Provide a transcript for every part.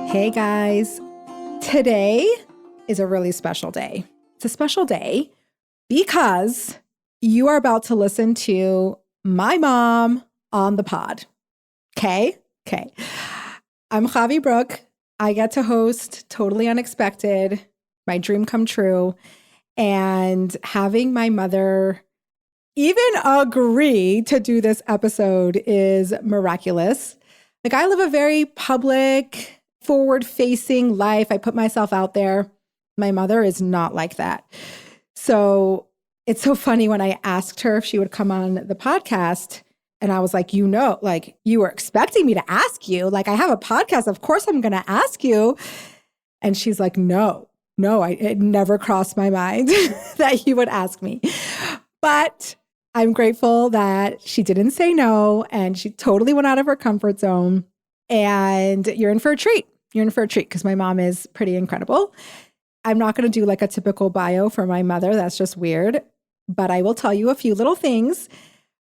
Hey guys, today is a really special day. It's a special day because you are about to listen to my mom on the pod. Okay. I'm Chavie Brook. I get to host Totally Unexpected, my dream come true, and having my mother even agree to do this episode is miraculous. Like, I live a very public, forward-facing life. I put myself out there. My mother is not like that. So it's so funny when I asked her if she would come on the podcast, and I was like, you were expecting me to ask you. Like, I have a podcast. Of course I'm going to ask you. And she's like, no, it never crossed my mind that you would ask me. But I'm grateful that she didn't say no, and she totally went out of her comfort zone. And you're in for a treat. You're in for a treat because my mom is pretty incredible. I'm not going to do like a typical bio for my mother. That's just weird. But I will tell you a few little things.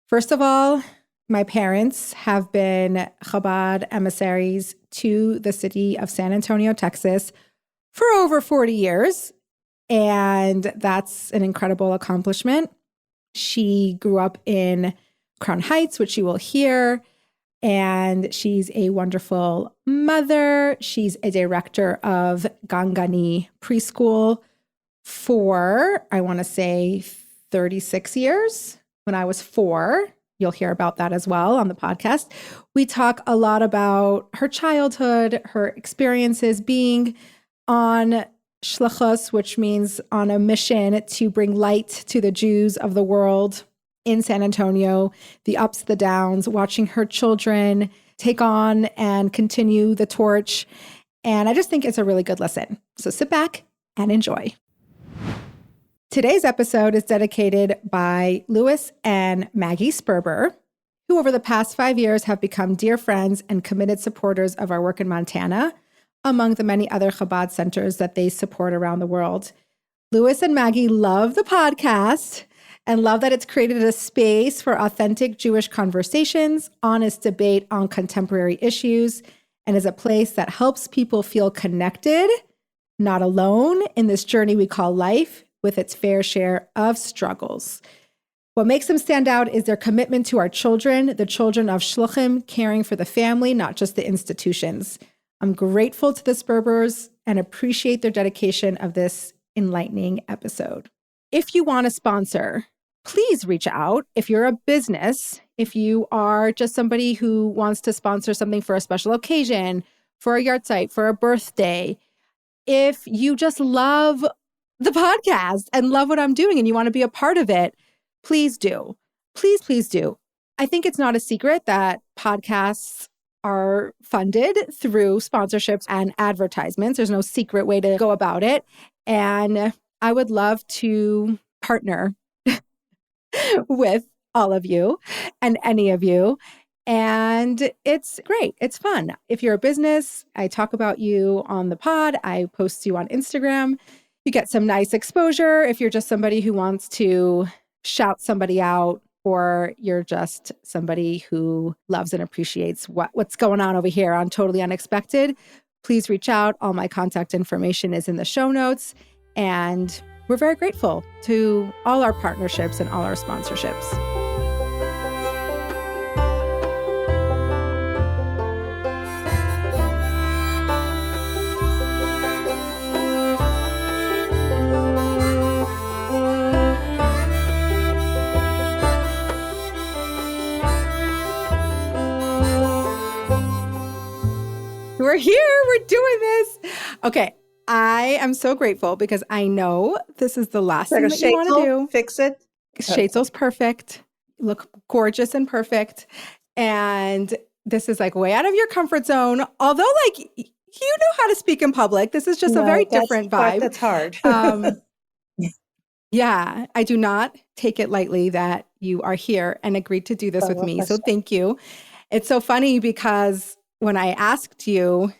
First of all, my parents have been Chabad emissaries to the city of San Antonio, Texas for over 40 years. And that's an incredible accomplishment. She grew up in Crown Heights, which you will hear. And she's a wonderful mother. She's a director of Gan Ganni Preschool for, I want to say, 36 years. When I was 4, you'll hear about that as well on the podcast. We talk a lot about her childhood, her experiences being on shlichus, which means on a mission to bring light to the Jews of the world in San Antonio, the ups, the downs, watching her children take on and continue the torch. And I just think it's a really good listen. So sit back and enjoy. Today's episode is dedicated by Lewis and Maggie Sperber, who over the past 5 years have become dear friends and committed supporters of our work in Montana, among the many other Chabad centers that they support around the world. Lewis and Maggie love the podcast and love that it's created a space for authentic Jewish conversations, honest debate on contemporary issues, and is a place that helps people feel connected, not alone in this journey we call life, with its fair share of struggles. What makes them stand out is their commitment to our children, the children of shluchim, caring for the family, not just the institutions. I'm grateful to the Sperbers and appreciate their dedication of this enlightening episode. If you want to sponsor, please reach out. If you're a business, if you are just somebody who wants to sponsor something for a special occasion, for a yard site, for a birthday, if you just love the podcast and love what I'm doing and you want to be a part of it, please do. Please do. I think it's not a secret that podcasts are funded through sponsorships and advertisements. There's no secret way to go about it. And I would love to partner with all of you and any of you. And it's great. It's fun. If you're a business, I talk about you on the pod. I post you on Instagram. You get some nice exposure. If you're just somebody who wants to shout somebody out, or you're just somebody who loves and appreciates what's going on over here on Totally Unexpected, please reach out. All my contact information is in the show notes. And we're very grateful to all our partnerships and all our sponsorships. We're here. We're doing this. Okay. I am so grateful because I know this is the last thing that you want to do. Fix it. Shaitzel's perfect. Look gorgeous and perfect. And this is like way out of your comfort zone. Although like you know how to speak in public. This is just a very different vibe. That's hard. Yeah, I do not take it lightly that you are here and agreed to do this with me. So thank you. It's so funny because when I asked you,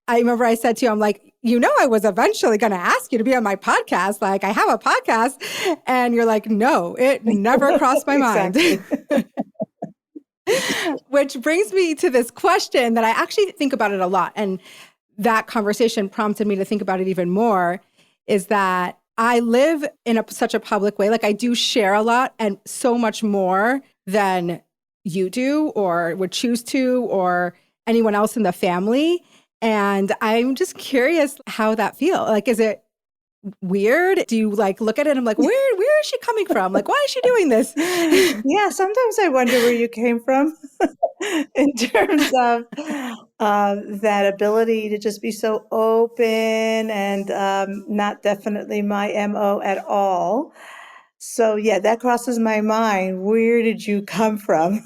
I remember I said to you, I'm like, I was eventually going to ask you to be on my podcast. Like, I have a podcast. And you're like, no, it never crossed my mind. Which brings me to this question that I actually think about it a lot. And that conversation prompted me to think about it even more, is that I live in such a public way. Like I do share a lot and so much more than you do or would choose to or anyone else in the family. And I'm just curious how that feels. Like, is it weird? Do you like look at it and I'm like, where is she coming from? Like, why is she doing this? Yeah, sometimes I wonder where you came from in terms of that ability to just be so open and not definitely my MO at all. So yeah, that crosses my mind. Where did you come from?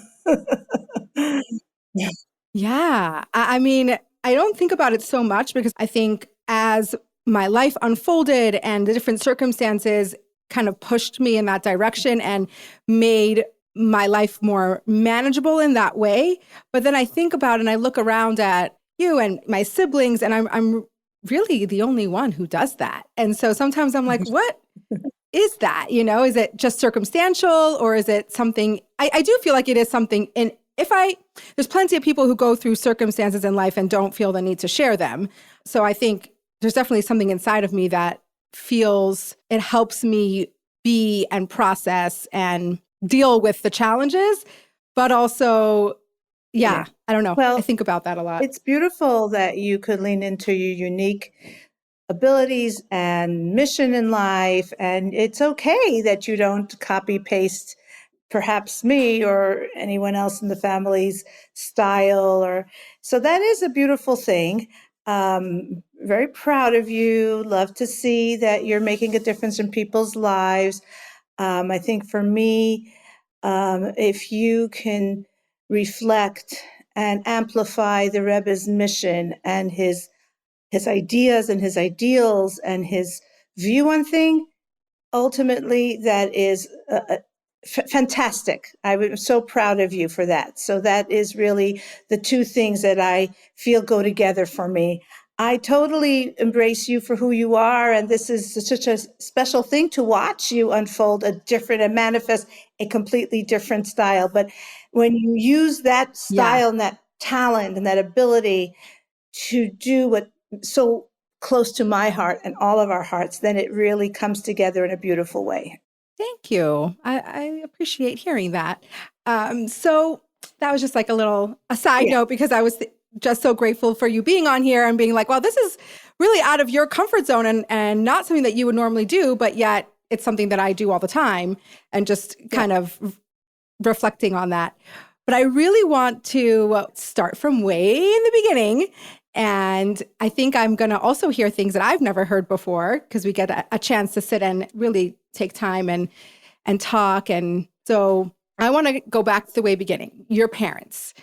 Yeah. I mean, I don't think about it so much because I think as my life unfolded and the different circumstances kind of pushed me in that direction and made my life more manageable in that way. But then I think about it and I look around at you and my siblings, and I'm really the only one who does that. And so sometimes I'm like, what is that? You know, is it just circumstantial or is it something? I do feel like it is something. And there's plenty of people who go through circumstances in life and don't feel the need to share them. So I think there's definitely something inside of me that feels it helps me be and process and deal with the challenges, but also, yeah. I don't know. Well, I think about that a lot. it's beautiful that you could lean into your unique abilities and mission in life. And it's okay that you don't copy paste perhaps me or anyone else in the family's style. Or so that is a beautiful thing. Very proud of you. Love to see that you're making a difference in people's lives. I think for me, if you can reflect and amplify the Rebbe's mission and his ideas and his ideals and his view on things, ultimately that is fantastic. I'm so proud of you for that. So that is really the two things that I feel go together for me. I totally embrace you for who you are, and this is such a special thing to watch you unfold a different and manifest a completely different style. But when you use that style and that talent and that ability to do what so close to my heart and all of our hearts, then it really comes together in a beautiful way. Thank you. I appreciate hearing that. So that was just like a side note because I was just so grateful for you being on here and being like, well, this is really out of your comfort zone and not something that you would normally do, but yet it's something that I do all the time, and just kind of reflecting on that. But I really want to start from way in the beginning. And I think I'm going to also hear things that I've never heard before because we get a chance to sit and really take time and talk. And so I want to go back to the way beginning. Your parents,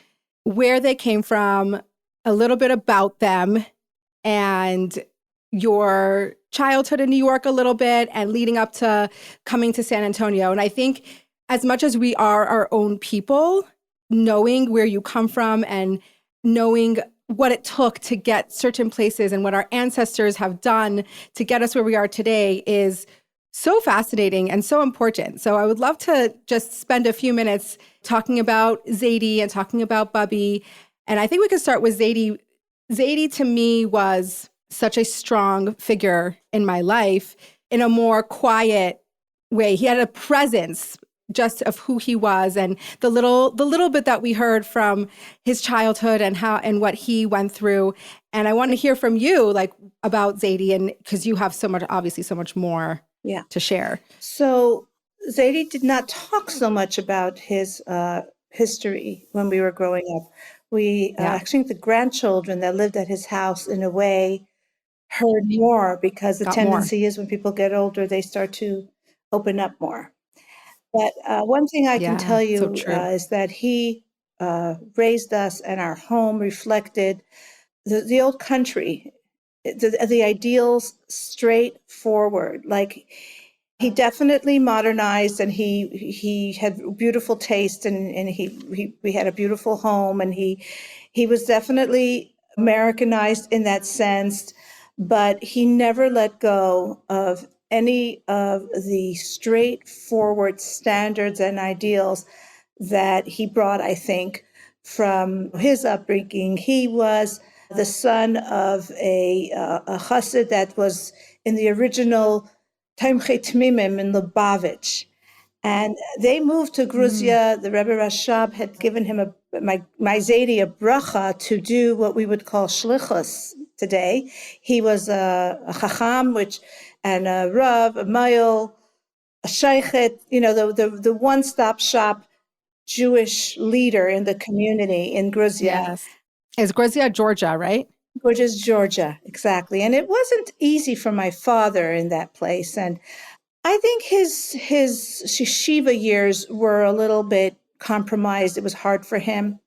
where they came from, a little bit about them, and your childhood in New York a little bit, and leading up to coming to San Antonio. And I think as much as we are our own people, knowing where you come from and knowing what it took to get certain places and what our ancestors have done to get us where we are today is so fascinating and so important. So I would love to just spend a few minutes talking about Zaidi and talking about Bubby. And I think we could start with Zaidi. Zaidi to me was such a strong figure in my life in a more quiet way. He had a presence just of who he was, and the little bit that we heard from his childhood and how and what he went through. And I want to hear from you, like, about Zaidi, and because you have obviously so much more to share. So Zaidi did not talk so much about his history when we were growing up. We actually, the grandchildren that lived at his house, in a way, heard more, because the tendency is when people get older, they start to open up more. But one thing I can tell you is that he raised us, and our home reflected the old country, the ideals, straightforward. Like, he definitely modernized, and he had beautiful taste, and we had a beautiful home, and he was definitely Americanized in that sense, but he never let go of any of the straightforward standards and ideals that he brought, I think, from his upbringing. He was the son of a chassid that was in the original Tamchei Tmimim in Lubavitch. And they moved to Georgia. The Rebbe Rashab had given him my Zaidi a bracha to do what we would call shlichus today. He was a chacham, and a rav, a mayil, a shaykhet, the one-stop shop Jewish leader in the community in Georgia. Yes. It's Georgia, Georgia, right? Georgia, exactly. And it wasn't easy for my father in that place. And I think his yeshiva years were a little bit compromised. It was hard for him.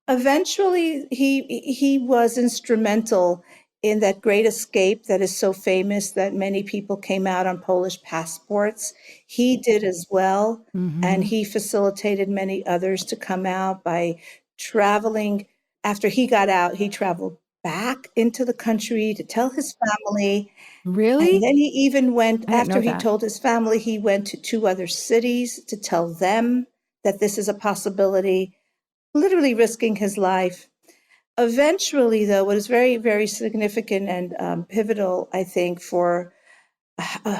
Eventually, he was instrumental in that great escape that is so famous that many people came out on Polish passports. He did as well, and he facilitated many others to come out by traveling. After he got out, he traveled back into the country to tell his family. Really? And then he even went, after he that. told his family, he went to 2 other cities to tell them that this is a possibility, literally risking his life. Eventually, though, what is very, very significant and pivotal, I think, for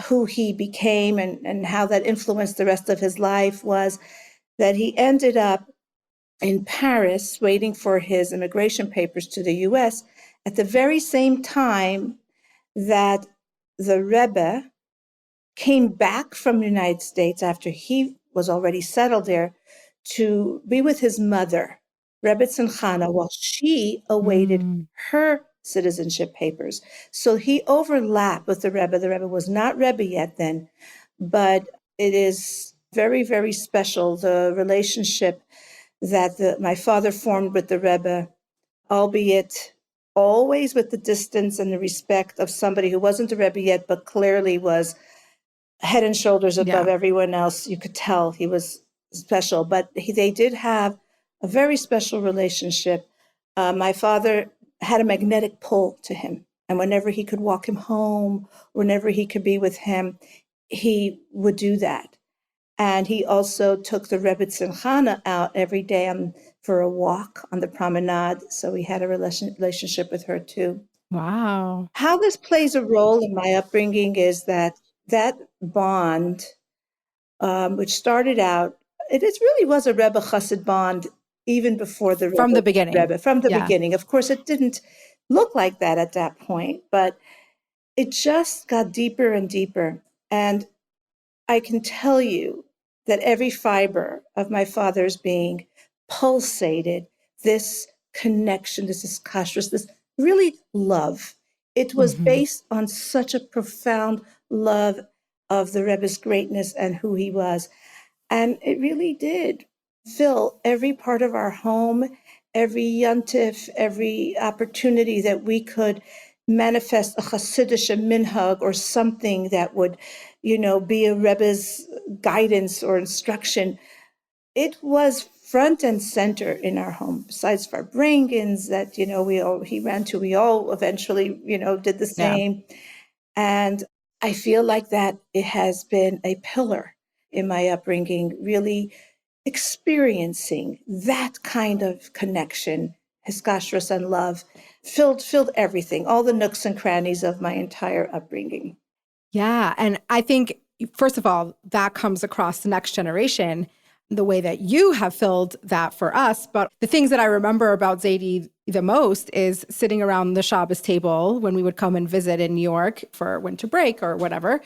who he became and how that influenced the rest of his life was that he ended up in Paris waiting for his immigration papers to the US at the very same time that the Rebbe came back from the United States after he was already settled there to be with his mother, Rebbe Chana, while she awaited her citizenship papers. So he overlapped with the Rebbe. The Rebbe was not Rebbe yet then, but it is very, very special, the relationship that my father formed with the Rebbe, albeit always with the distance and the respect of somebody who wasn't a Rebbe yet, but clearly was head and shoulders above everyone else. You could tell he was special, but they did have a very special relationship. My father had a magnetic pull to him, and whenever he could walk him home, whenever he could be with him, he would do that. And he also took the Rebbe Chana out every day for a walk on the promenade. So he had a relationship with her too. Wow. How this plays a role in my upbringing is that bond, which started out, it really was a Rebbe Chassid bond even before the Rebbe. From the beginning. From the beginning. Of course, it didn't look like that at that point, but it just got deeper and deeper. And I can tell you that every fiber of my father's being pulsated this connection, this kashrus, this really love. It was based on such a profound love of the Rebbe's greatness and who he was. And it really did fill every part of our home, every yontif, every opportunity that we could manifest a Hasidic minhag or something that would, be a Rebbe's guidance or instruction. It was front and center in our home, besides Farbrengens that, he ran to, we all eventually, did the same. Yeah. And I feel like that it has been a pillar in my upbringing, really experiencing that kind of connection, hiskashrus and love, filled everything, all the nooks and crannies of my entire upbringing. Yeah. And I think, first of all, that comes across the next generation, the way that you have filled that for us. But the things that I remember about Zaidi the most is sitting around the Shabbos table when we would come and visit in New York for winter break or whatever.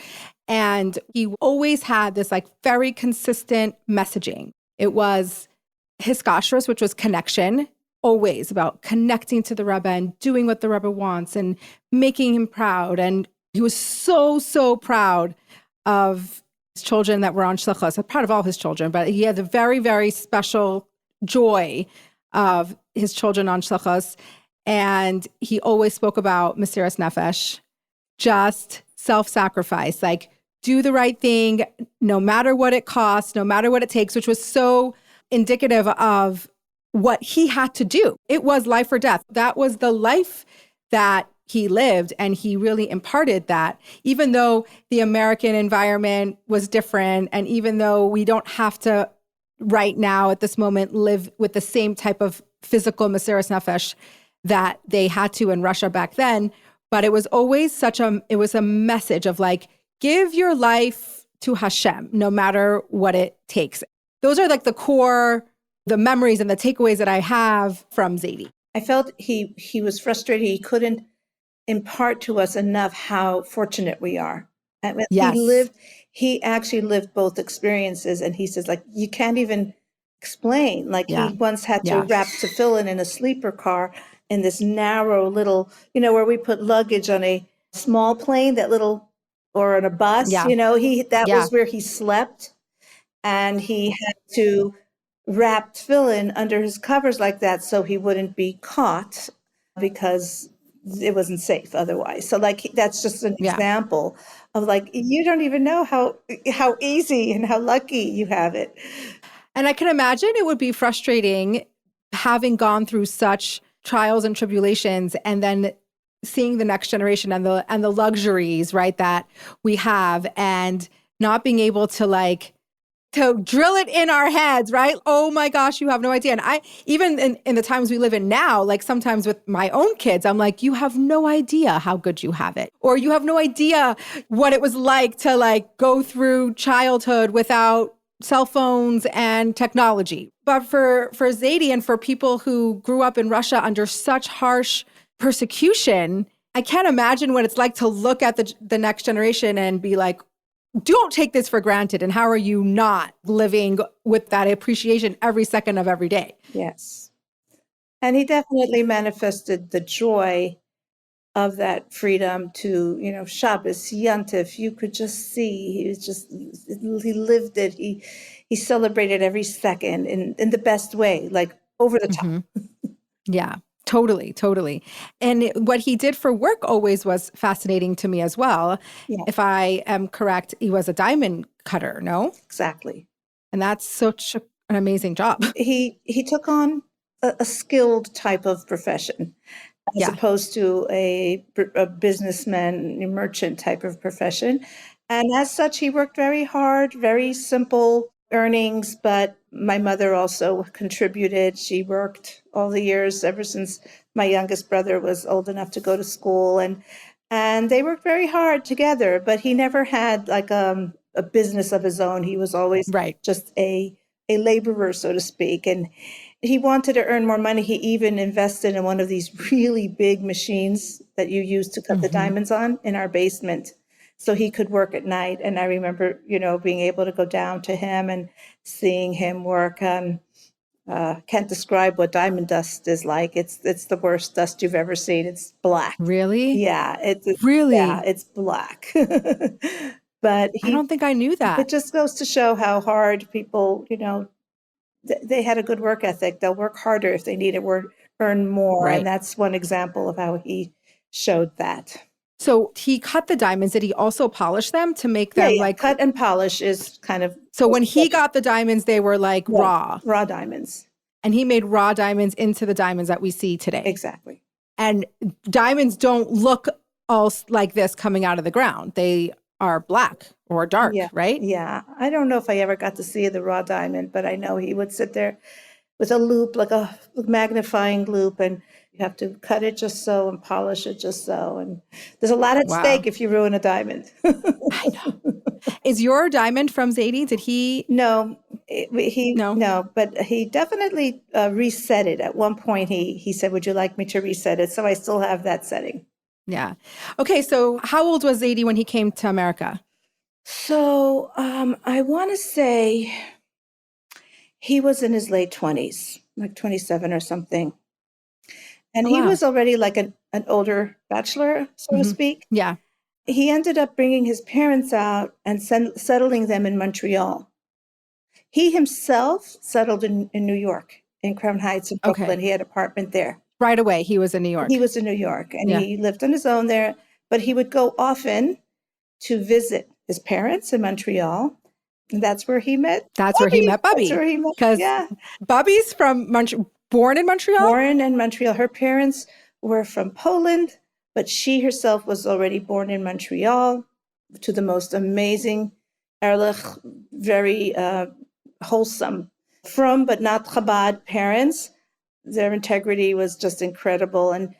And he always had this very consistent messaging. It was hiskashrus, which was connection, always about connecting to the Rebbe and doing what the Rebbe wants and making him proud. And he was so, so proud of his children that were on shlichus. I'm proud of all his children, but he had a very, very special joy of his children on shlichus. And he always spoke about mesiras nefesh, just self-sacrifice, do the right thing, no matter what it costs, no matter what it takes, which was so indicative of what he had to do. It was life or death. That was the life that he lived, and he really imparted that, even though the American environment was different, and even though we don't have to right now at this moment live with the same type of physical mesiras nefesh that they had to in Russia back then. But it was always it was a message of like, give your life to Hashem, no matter what it takes. Those are like the memories and the takeaways that I have from Zadie. I felt he was frustrated. He couldn't impart to us enough how fortunate we are. I mean, Yes. he actually lived both experiences. And he says, like, you can't even explain. Like he once had to wrap tefillin in a sleeper car in this narrow little, where we put luggage on a small plane, or on a bus, that was where he slept. And he had to wrap tefillin under his covers like that so he wouldn't be caught because it wasn't safe otherwise. So like, that's just an example of like, you don't even know how easy and how lucky you have it. And I can imagine it would be frustrating having gone through such trials and tribulations and then seeing the next generation and the luxuries, right, that we have, and not being able to drill it in our heads, right? Oh my gosh, you have no idea. And I, even in the times we live in now, like sometimes with my own kids, I'm like, you have no idea how good you have it. Or you have no idea what it was like to like go through childhood without cell phones and technology. But for Zadie and for people who grew up in Russia under such harsh persecution, I can't imagine what it's like to look at the next generation and be like, don't take this for granted. And how are you not living with that appreciation every second of every day? Yes. And he definitely manifested the joy of that freedom to, Shabbos, Yantif. You could just see he lived it. He celebrated every second in the best way, like over the top. Mm-hmm. Yeah. Totally, totally. And what he did for work always was fascinating to me as well. Yeah. If I am correct, he was a diamond cutter, no? Exactly. And that's such an amazing job. He took on a skilled type of profession as opposed to a businessman, a merchant type of profession. And as such, he worked very hard, very simple earnings, but my mother also contributed. She worked all the years ever since my youngest brother was old enough to go to school, and they worked very hard together, but he never had like a business of his own. He was always just a laborer, so to speak. And he wanted to earn more money. He even invested in one of these really big machines that you use to cut the diamonds on in our basement, so he could work at night. And I remember, being able to go down to him and seeing him work. Can't describe what diamond dust is like. It's the worst dust you've ever seen. It's black. Really? Yeah. Really? Yeah, it's black. But I don't think I knew that. It just goes to show how hard people, they had a good work ethic. They'll work harder if they need to earn more. Right. And that's one example of how he showed that. So he cut the diamonds. Did he also polish them to make them like... Cut and polish is kind of... So when he got the diamonds, they were like raw. Raw diamonds. And he made raw diamonds into the diamonds that we see today. Exactly. And diamonds don't look all like this coming out of the ground. They are black or dark, right? Yeah. I don't know if I ever got to see the raw diamond, but I know he would sit there with a loop, like a magnifying loop, and you have to cut it just so and polish it just so. And there's a lot at stake if you ruin a diamond. I know. Is your diamond from Zadie? Did he? No, no, but he definitely reset it. At one point, he said, "Would you like me to reset it?" So I still have that setting. Yeah. Okay. So how old was Zadie when he came to America? So I want to say he was in his late 20s, like 27 or something. And he was already like an older bachelor, so to speak. Yeah. He ended up bringing his parents out and settling them in Montreal. He himself settled in New York, in Crown Heights in Brooklyn. He had an apartment there. Right away, he was in New York. He was in New York, and he lived on his own there. But he would go often to visit his parents in Montreal. And that's where he met That's where he met Bubby. That's where he met, because Bubby's from born in Montreal? Born in Montreal. Her parents were from Poland, but she herself was already born in Montreal to the most amazing, erlich, very wholesome, from but not Chabad parents. their integrity was just incredible. And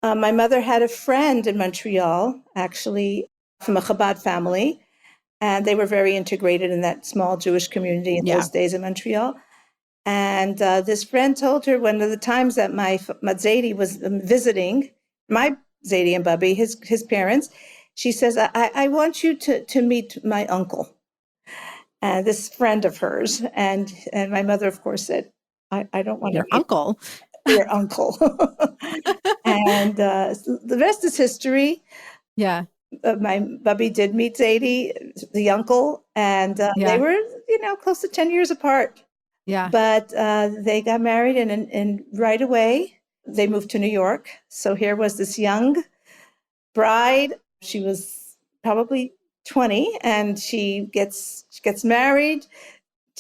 my mother had a friend in Montreal, actually from a Chabad family, and they were very integrated in that small Jewish community in those days in Montreal. And this friend told her one of the times that my Zaidi was visiting, my Zaidi and Bubby, his parents, she says, I want you to meet my uncle, this friend of hers. And my mother, of course, said, I don't want Your to meet uncle. your uncle. And the rest is history. Yeah. My Bubby did meet Zaidi, the uncle, and they were, close to 10 years apart. Yeah. But they got married, and right away they moved to New York. So here was this young bride. She was probably 20, and she gets married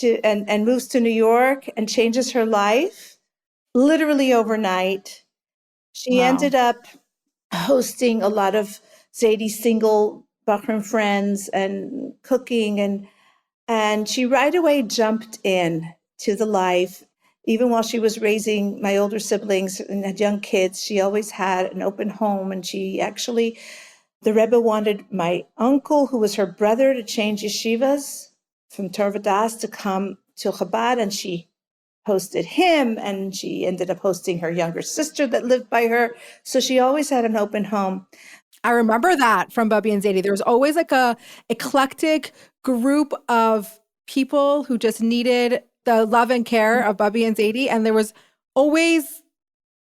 and moves to New York and changes her life literally overnight. She ended up hosting a lot of Zaidi's single Bahrain friends and cooking, and she right away jumped in to the life. Even while she was raising my older siblings and had young kids, she always had an open home. And she actually, the Rebbe wanted my uncle, who was her brother, to change yeshivas from Torah Das to come to Chabad, and she hosted him, and she ended up hosting her younger sister that lived by her. So she always had an open home. I remember that from Bubby and Zaidi. There was always like a eclectic group of people who just needed the love and care of Bubby and Zaidi. And there was always,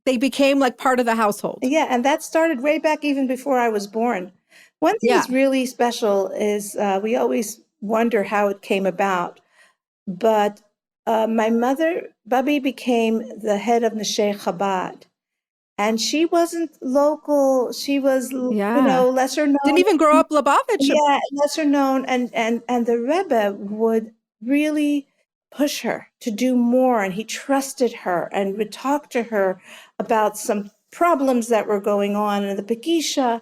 they became like part of the household. Yeah, and that started way back even before I was born. One thing that's really special is we always wonder how it came about. But my mother, Bubby, became the head of Neshei Chabad. And she wasn't local. She was, lesser known. Didn't even grow up Lubavitch. Yeah, lesser known. And the Rebbe would really push her to do more. And he trusted her and would talk to her about some problems that were going on in the Pegisha.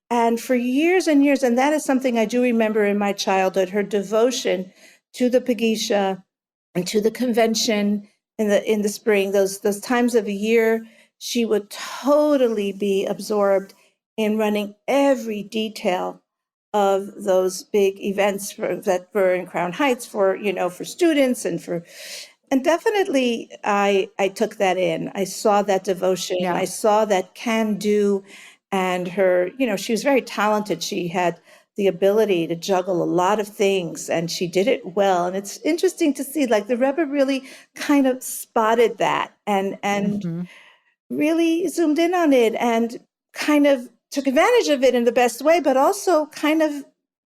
And for years and years, and that is something I do remember in my childhood, her devotion to the Pegisha and to the convention in the spring, those times of the year. She would totally be absorbed in running every detail of those big events that were in Crown Heights for students and definitely I took that in. I saw that devotion. Yeah. I saw that can do, and her, she was very talented. She had the ability to juggle a lot of things, and she did it well. And it's interesting to see, like, the Rebbe really kind of spotted that and really zoomed in on it and kind of took advantage of it in the best way, but also kind of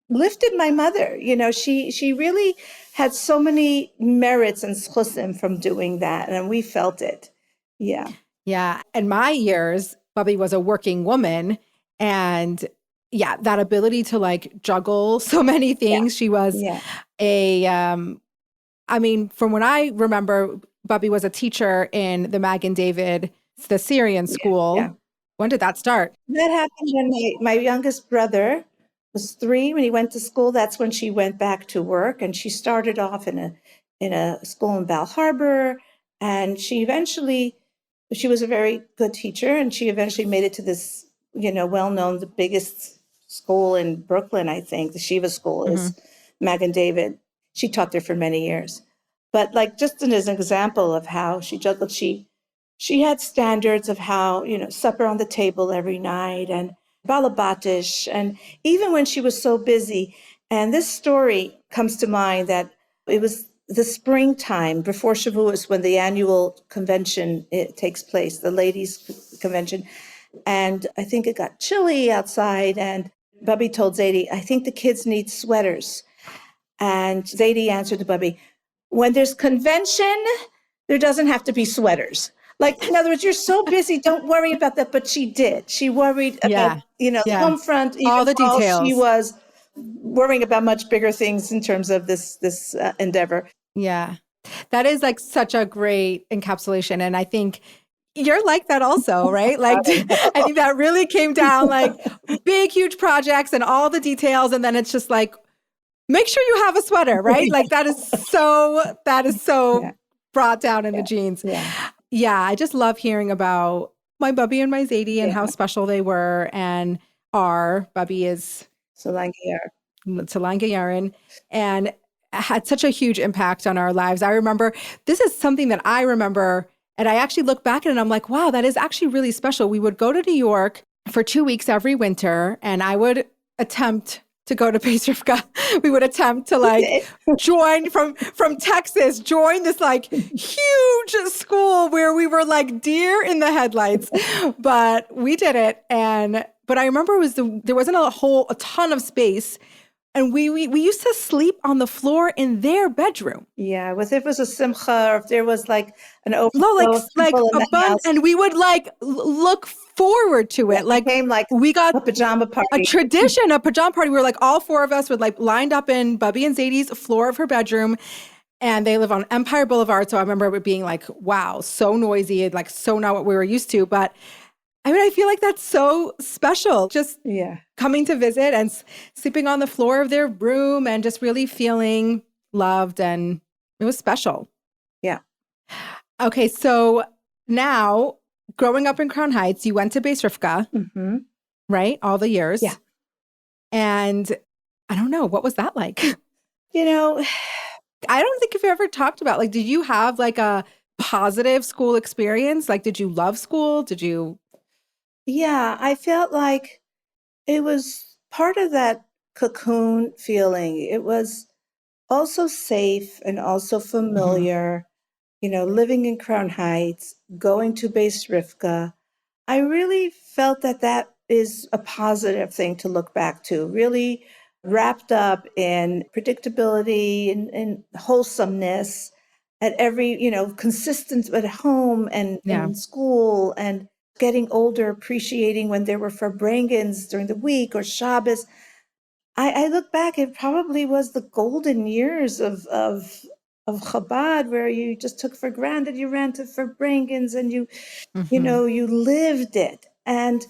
lifted my mother. She really had so many merits and schusim from doing that, and we felt it. Yeah. Yeah. In my years, Bubby was a working woman, and that ability to like juggle so many things. She was from when I remember, Bubby was a teacher in the Magen David, the Syrian school. Yeah. When did that start? That happened when my youngest brother was 3. When he went to school, that's when she went back to work. And she started off in a school in Bal Harbor. And she was a very good teacher. And she eventually made it to this, well-known, the biggest school in Brooklyn, I think. The Shiva school is Magen David. She taught there for many years. But like, just as an example of how she juggled, she had standards of how, supper on the table every night and balabatish. And even when she was so busy, and this story comes to mind that it was the springtime before Shavuos when the annual convention takes place, the ladies' convention. And I think it got chilly outside. And Bubby told Zaidi, I think the kids need sweaters. And Zaidi answered to Bubby, when there's convention, there doesn't have to be sweaters. Like, in other words, you're so busy, don't worry about that. But she did. She worried about, the home front, even all the details. She was worrying about much bigger things in terms of this endeavor. Yeah. That is like such a great encapsulation. And I think you're like that also, right? Like, I think that really came down like big, huge projects and all the details. And then it's just like, make sure you have a sweater, right? Like that is so brought down in the genes. yeah, I just love hearing about my Bubby and my Zadie and how Yeah. special they were and are. Bubby is So like, yeah. Talanga Yaren, and had such a huge impact on our lives. I remember, this is something that I remember, and I actually look back at it and I'm like, wow, that is actually really special. We would go to New York for 2 weeks every winter, and I would attempt to go to Beis Rivka. We would attempt to like join from Texas, join this like huge school where we were like deer in the headlights, but we did it. But I remember there wasn't a ton of space. And we used to sleep on the floor in their bedroom. Yeah, if it was a simcha, or if there was like an No, overflow of like people in the house, and we would like look forward to it. Like became like we got a pajama a party. tradition, a pajama party. We were like all four of us would like lined up in Bubby and Zadie's floor of her bedroom. And they live on Empire Boulevard. So I remember it being like, wow, so noisy and like so not what we were used to. But I mean, I feel like that's so special. Just Yeah. coming to visit and sleeping on the floor of their room and just really feeling loved. And it was special. Yeah. Okay. So now growing up in Crown Heights, you went to Beis Rivka, Mm-hmm. right? All the years. Yeah. And I don't know, what was that like? You know, I don't think you've ever talked about, like, did you have like a positive school experience? Like, did you love school? Did you? yeah, I felt like it was part of that cocoon feeling. It was also safe and also Mhm. familiar, living in Crown Heights, going to Beis Rivka. I really felt that that is a positive thing to look back to, really wrapped up in predictability and wholesomeness at every, consistent at home and Yeah. in school, and getting older, appreciating when there were Farbrengens during the week or Shabbos. I look back, it probably was the golden years of Chabad, where you just took for granted, you ran to Farbrengens and Mhm. you lived it. And,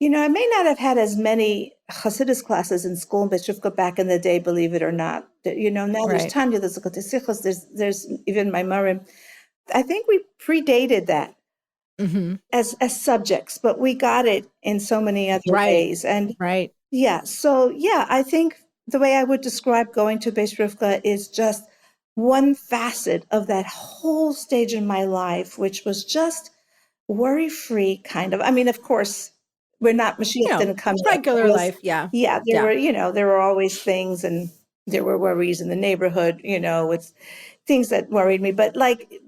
I may not have had as many Hasidus classes in school in Beit back in the day, believe it or not. Now there's Right. Tanya, there's Lakotei Sichos, there's even my Marim. I think we predated that Mhm. as subjects, but we got it in so many other Right. ways. And Right. yeah, so yeah, I think the way I would describe going to Beis Rivka is just one facet of that whole stage in my life, which was just worry-free kind of. I mean, of course, we're not, Mashiach didn't come yet. Regular life. Yeah. Yeah, Yeah. there were always things, and there were worries in the neighborhood, with things that worried me, but like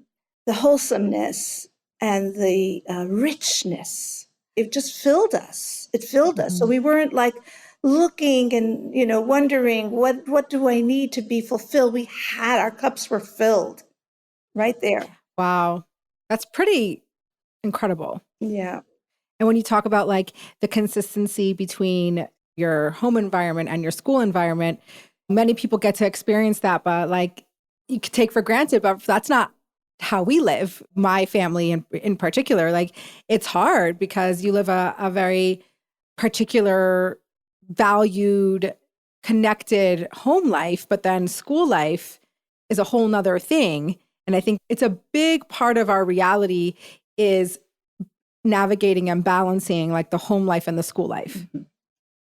the wholesomeness and the richness, it just filled us. It filled us. So Mhm. we weren't like looking and, wondering what do I need to be fulfilled? Our cups were filled right there. Wow. That's pretty incredible. Yeah. And when you talk about like the consistency between your home environment and your school environment, many people get to experience that, but like you could take for granted, but that's not how we live. My family in particular, like it's hard because you live a very particular, valued, connected home life, but then school life is a whole nother thing. And I think it's a big part of our reality is navigating and balancing like the home life and the school life, Mhm.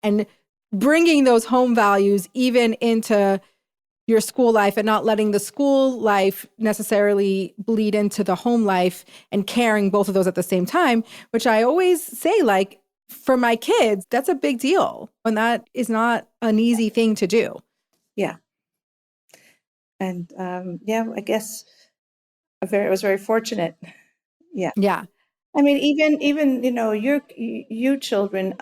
and bringing those home values even into your school life and not letting the school life necessarily bleed into the home life, and carrying both of those at the same time, which I always say, like, for my kids, that's a big deal. And that is not an easy thing to do. Yeah. And yeah, I guess I was very fortunate. Yeah. Yeah. I mean, even you children,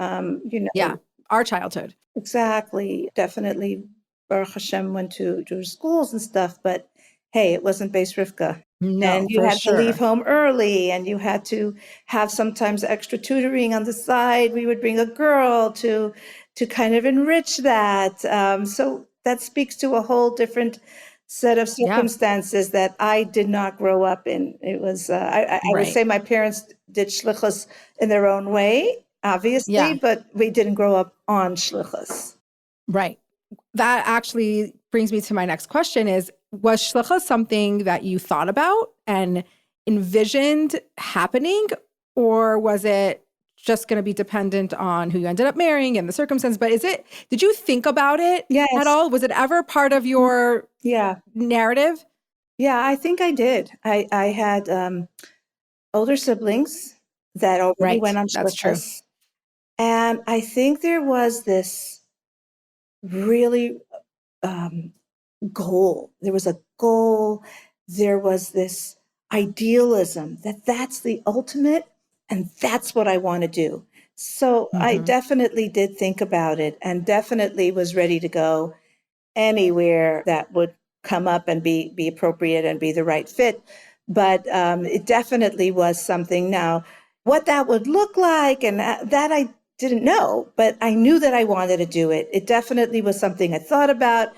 Yeah. Our childhood. exactly, definitely, Baruch Hashem went to schools and stuff, but hey, it wasn't Beis Rivka. And No, you for had to leave sure. home early, and you had to have sometimes extra tutoring on the side. We would bring a girl to kind of enrich that. So that speaks to a whole different set of Yeah. circumstances that I did not grow up in. It was, I would Right. say my parents did shlichus in their own way, obviously, Yeah. but we didn't grow up on shlichus. Right. That actually brings me to my next question is, was shlichus something that you thought about and envisioned happening, or was it just going to be dependent on who you ended up marrying and the circumstance? But did you think about it at Yes. all? Was it ever part of your narrative? Yeah, I think I did. I had older siblings that already went on That's true. shlichus. And I think there was this really goal. There was a goal. There was this idealism that that's the ultimate and that's what I want to do. So I definitely did think about it and definitely was ready to go anywhere that would come up and be appropriate and be the right fit. But it definitely was something. Now, what that would look like and that I didn't know, but I knew that I wanted to do it. It definitely was something I thought about,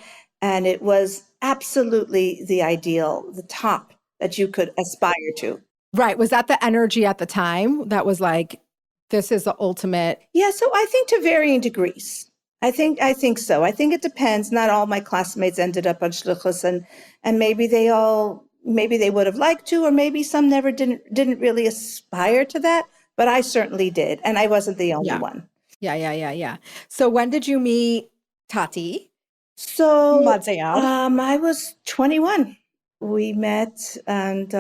and it was absolutely the ideal, the top that you could aspire to. Right. Was that the energy at the time that was like, this is the ultimate? Yeah, so I think to varying degrees. I think so. I think it depends. Not all my classmates ended up on shlichus, and maybe they would have liked to, or maybe some never didn't really aspire to that. But I certainly did, and I wasn't the only one. Yeah. So when did you meet Tati? So I was 21. We met, and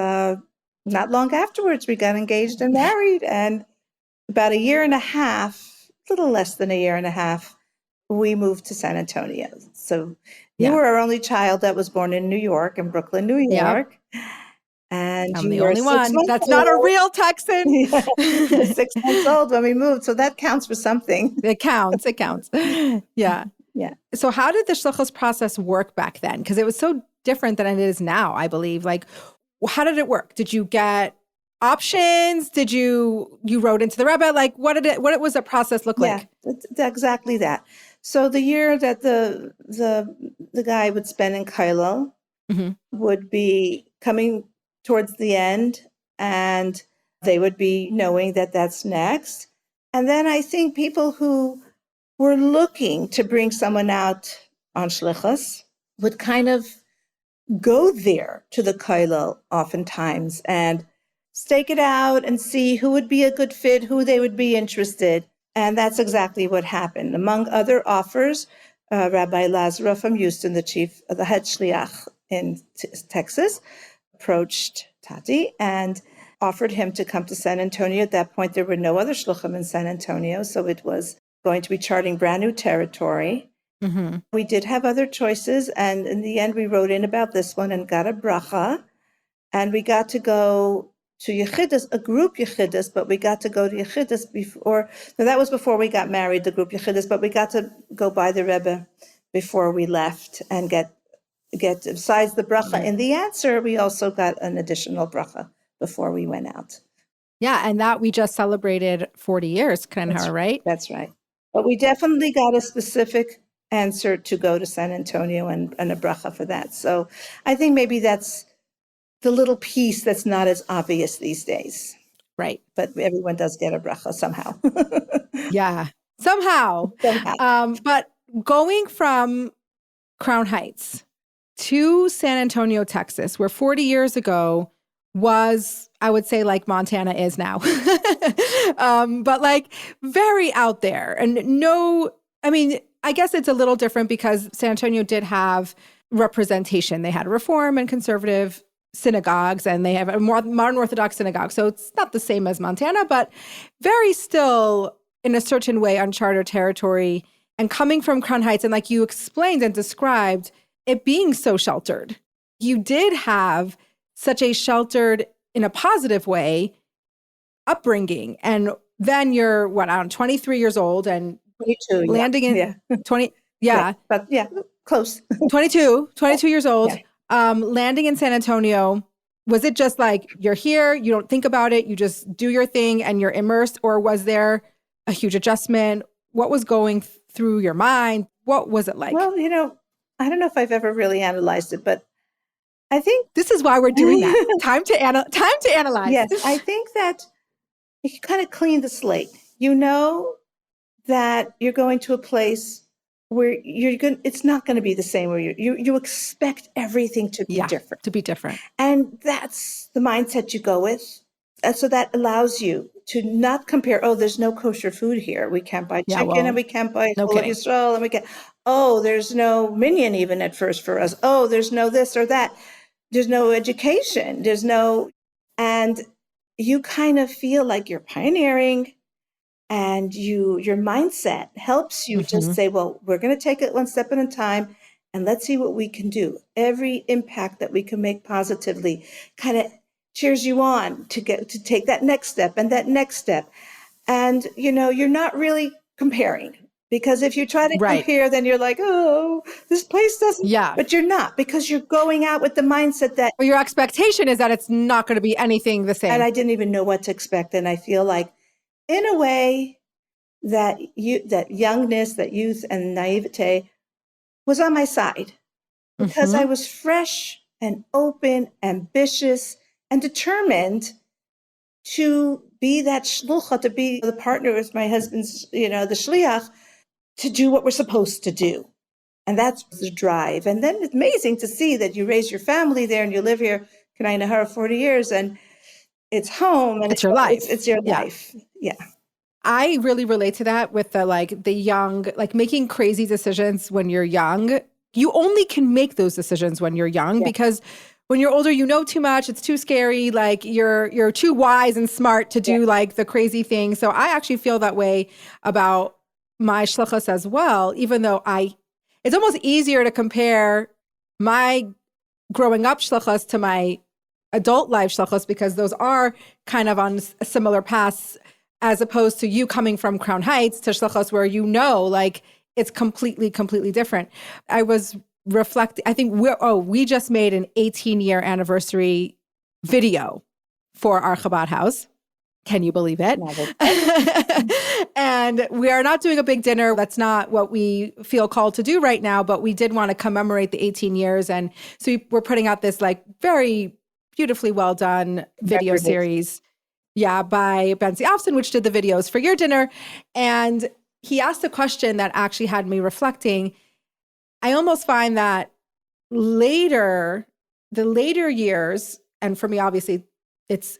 not long afterwards, we got engaged and married. And about a year and a half, a little less than a year and a half, we moved to San Antonio. So you were our only child that was born in New York, in Brooklyn, New York. And I'm you the were only 6 one months that's old. not a real Texan. You were 6 months old when we moved, so that counts for something. It counts. Yeah. So how did the shlichus process work back then? Because it was so different than it is now, I believe. Like, how did it work? Did you get options? Did you wrote into the Rebbe? Like, what was the process look like? Yeah, exactly that. So the year that the guy would spend in Kailo would be coming towards the end, and they would be knowing that that's next. And then I think people who were looking to bring someone out on shlichus would kind of go there to the Kailo oftentimes and stake it out and see who would be a good fit, who they would be interested. And that's exactly what happened. Among other offers, Rabbi Lazarov from Houston, the head shliach in Texas, approached Tati and offered him to come to San Antonio. At that point, there were no other shluchim in San Antonio, so it was going to be charting brand new territory. We did have other choices, and in the end, we wrote in about this one and got a bracha, and we got to go to Yechidus, a group Yechidus, but we got to go to Yechidus before. Now that was before we got married, the group Yechidus, but we got to go by the Rebbe before we left and get besides the bracha in the answer, we also got an additional bracha before we went out. Yeah, and that we just celebrated 40 years, Krenhar, right? That's right. But we definitely got a specific answer to go to San Antonio and a bracha for that. So I think maybe that's the little piece that's not as obvious these days. Right. But everyone does get a bracha somehow. Yeah, somehow. But going from Crown Heights to San Antonio, Texas, where 40 years ago was, I would say, like Montana is now, but like very out there. And I guess it's a little different because San Antonio did have representation. They had Reform and conservative synagogues, and they have a more modern Orthodox synagogue. So it's not the same as Montana, but very still in a certain way uncharted territory. And coming from Crown Heights, and like you explained and described, it being so sheltered. You did have such a sheltered, in a positive way, upbringing. And then you're, 23 years old and 22, landing in 20. Yeah. But close. 22 years old, landing in San Antonio. Was it just like, you're here, you don't think about it, you just do your thing and you're immersed? Or was there a huge adjustment? What was going through your mind? What was it like? Well, I don't know if I've ever really analyzed it, but I think this is why we're doing that. Time to analyze. Yes, I think that you kind of clean the slate. You know that you're going to a place where it's not going to be the same, where you expect everything to be different. To be different. And that's the mindset you go with. And so that allows you to not compare, oh, there's no kosher food here. We can't buy chicken and we can't buy no Chol of kidding. Yisrael and we can't, oh, there's no minyan even at first for us. Oh, there's no this or that. There's no education. And you kind of feel like you're pioneering, and your mindset helps you just say, well, we're going to take it one step at a time and let's see what we can do. Every impact that we can make positively kind of cheers you on to take that next step and that next step. And, you're not really comparing, because if you try to compare, then you're like, oh, this place doesn't. Yeah. But you're not, because you're going out with the mindset that. Well, your expectation is that it's not going to be anything the same. And I didn't even know what to expect. And I feel like, in a way, that youngness, that youth and naivete was on my side, because I was fresh and open, ambitious, and determined to be that shlucha, to be the partner with my husband's, the shliach, to do what we're supposed to do. And that's the drive. And then it's amazing to see that you raise your family there and you live here, Kanai Nahara, 40 years, and it's home. And it's your life. It's your life. Yeah. I really relate to that with the young, making crazy decisions when you're young. You only can make those decisions when you're young, because when you're older, you know too much. It's too scary. You're too wise and smart to do the crazy thing. So I actually feel that way about my shluchos as well, even though it's almost easier to compare my growing up shluchos to my adult life shluchos, because those are kind of on similar paths, as opposed to you coming from Crown Heights to shluchos where it's completely different. I was reflecting, I think we just made an 18-year anniversary video for our Chabad house. Can you believe it? And we are not doing a big dinner. That's not what we feel called to do right now, but we did want to commemorate the 18 years. And so we're putting out this very beautifully well done video series. Yeah, by Benzi Afson, which did the videos for your dinner. And he asked a question that actually had me reflecting. I almost find that the later years, and for me, obviously, it's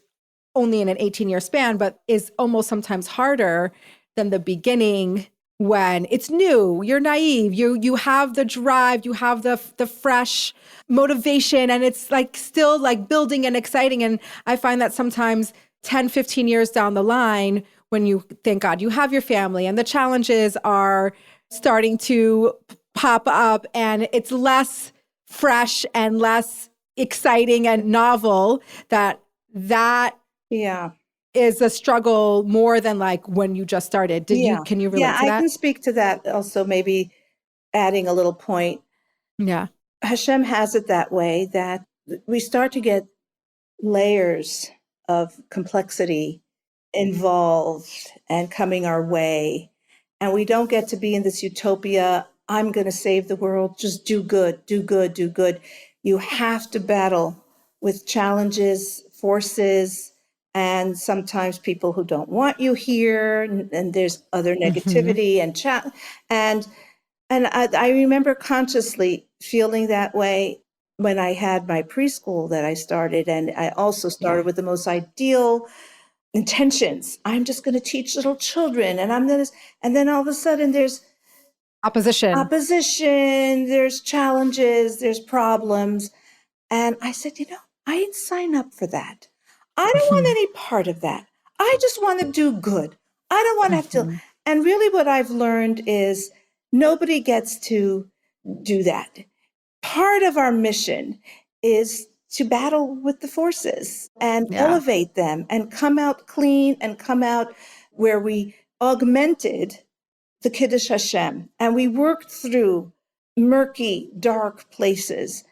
only in an 18-year span, but is almost sometimes harder than the beginning, when it's new, you're naive, you have the drive, you have the fresh motivation, and it's still building and exciting. And I find that sometimes 10, 15 years down the line, when you, thank God, you have your family and the challenges are starting to pop up and it's less fresh and less exciting and novel, that is a struggle more than when you just started. Can you relate to that? Yeah, I can speak to that also, maybe adding a little point. Yeah. Hashem has it that way, that we start to get layers of complexity involved and coming our way. And we don't get to be in this utopia, I'm going to save the world, just do good, do good, do good. You have to battle with challenges, forces, and sometimes people who don't want you here, and there's other negativity and I remember consciously feeling that way when I had my preschool that I started, and I also started with the most ideal intentions. I'm just going to teach little children, and then all of a sudden there's opposition, there's challenges, there's problems. And I said, I didn't sign up for that. I don't want any part of that. I just want to do good. I don't want to have to. And really what I've learned is nobody gets to do that. Part of our mission is to battle with the forces and elevate them and come out clean and come out where we augmented the Kiddush Hashem and we worked through murky, dark places.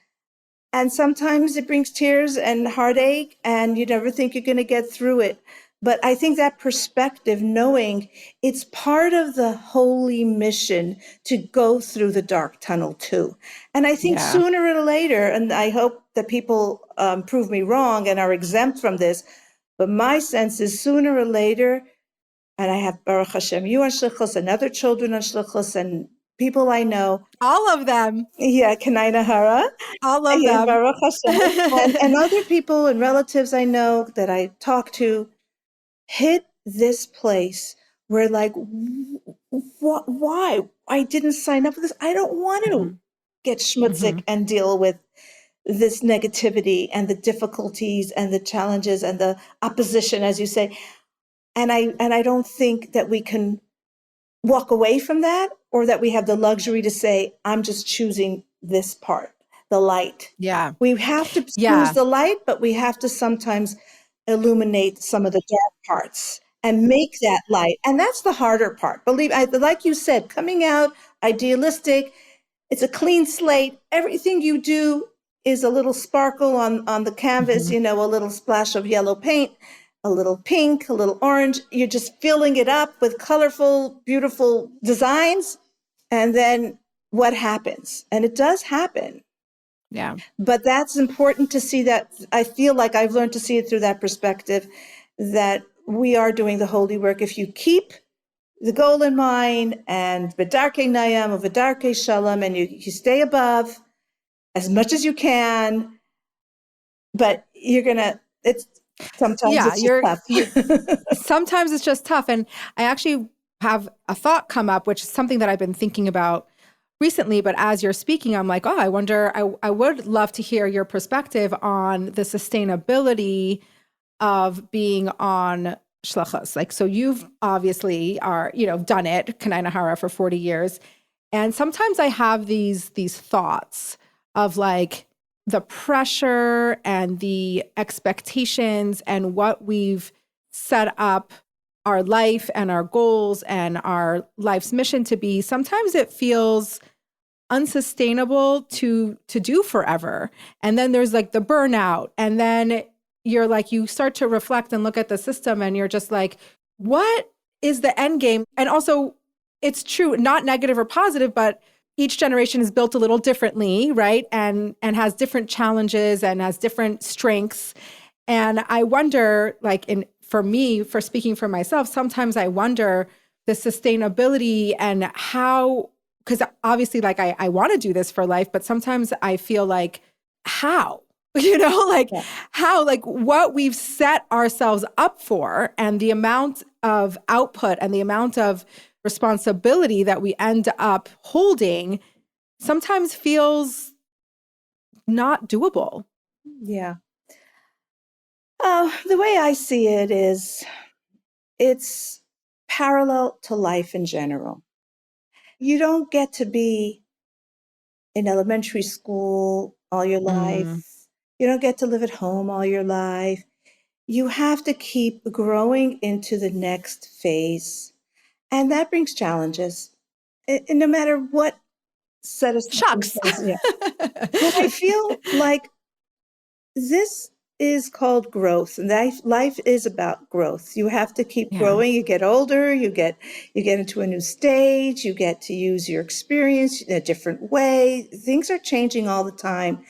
And sometimes it brings tears and heartache and you never think you're going to get through it. But I think that perspective, knowing it's part of the holy mission to go through the dark tunnel too. And I think sooner or later, and I hope that people prove me wrong and are exempt from this, but my sense is sooner or later, and I have Baruch Hashem, you on shlichus and other children on shlichus and people I know. All of them. Yeah, Kanai Nahara. All of Yeah, them. Baruch Hashem. And other people and relatives I know that I talk to hit this place where like, why? I didn't sign up for this. I don't want to get schmutzig and deal with this negativity and the difficulties and the challenges and the opposition, as you say. And I don't think that we can walk away from that, or that we have the luxury to say, I'm just choosing this part, the light. Yeah. We have to choose the light, but we have to sometimes illuminate some of the dark parts and make that light. And that's the harder part. Like you said, coming out idealistic, it's a clean slate. Everything you do is a little sparkle on the canvas, a little splash of yellow paint, a little pink, a little orange. You're just filling it up with colorful, beautiful designs. And then what happens? And it does happen. Yeah. But that's important to see that. I feel like I've learned to see it through that perspective, that we are doing the holy work. If you keep the goal in mind and V'darkei Nayam or V'darkei Shalom, and you stay above as much as you can, but sometimes it's just tough. Sometimes it's just tough. And I actually have a thought come up, which is something that I've been thinking about recently, but as you're speaking, I'm like, I wonder, I would love to hear your perspective on the sustainability of being on shlichus. Like, so you've obviously done it, Kanai Nahara, for 40 years. And sometimes I have these thoughts of like the pressure and the expectations and what we've set up our life and our goals and our life's mission to be. Sometimes it feels unsustainable to do forever. And then there's like the burnout. And then you're like, you start to reflect and look at the system and you're just like, what is the end game? And also it's true, not negative or positive, but each generation is built a little differently, right? And has different challenges and has different strengths. And I wonder, for me, for speaking for myself, sometimes I wonder the sustainability and how, because obviously I want to do this for life, but sometimes I feel like, how? How, what we've set ourselves up for and the amount of output and the amount of responsibility that we end up holding sometimes feels not doable. Yeah. The way I see it is it's parallel to life in general. You don't get to be in elementary school all your life. You don't get to live at home all your life. You have to keep growing into the next phase. And that brings challenges, no matter what set of Shucks. Yeah. But I feel like this is called growth, and life is about growth. You have to keep growing. You get older, you get into a new stage, you get to use your experience in a different way. Things are changing all the time.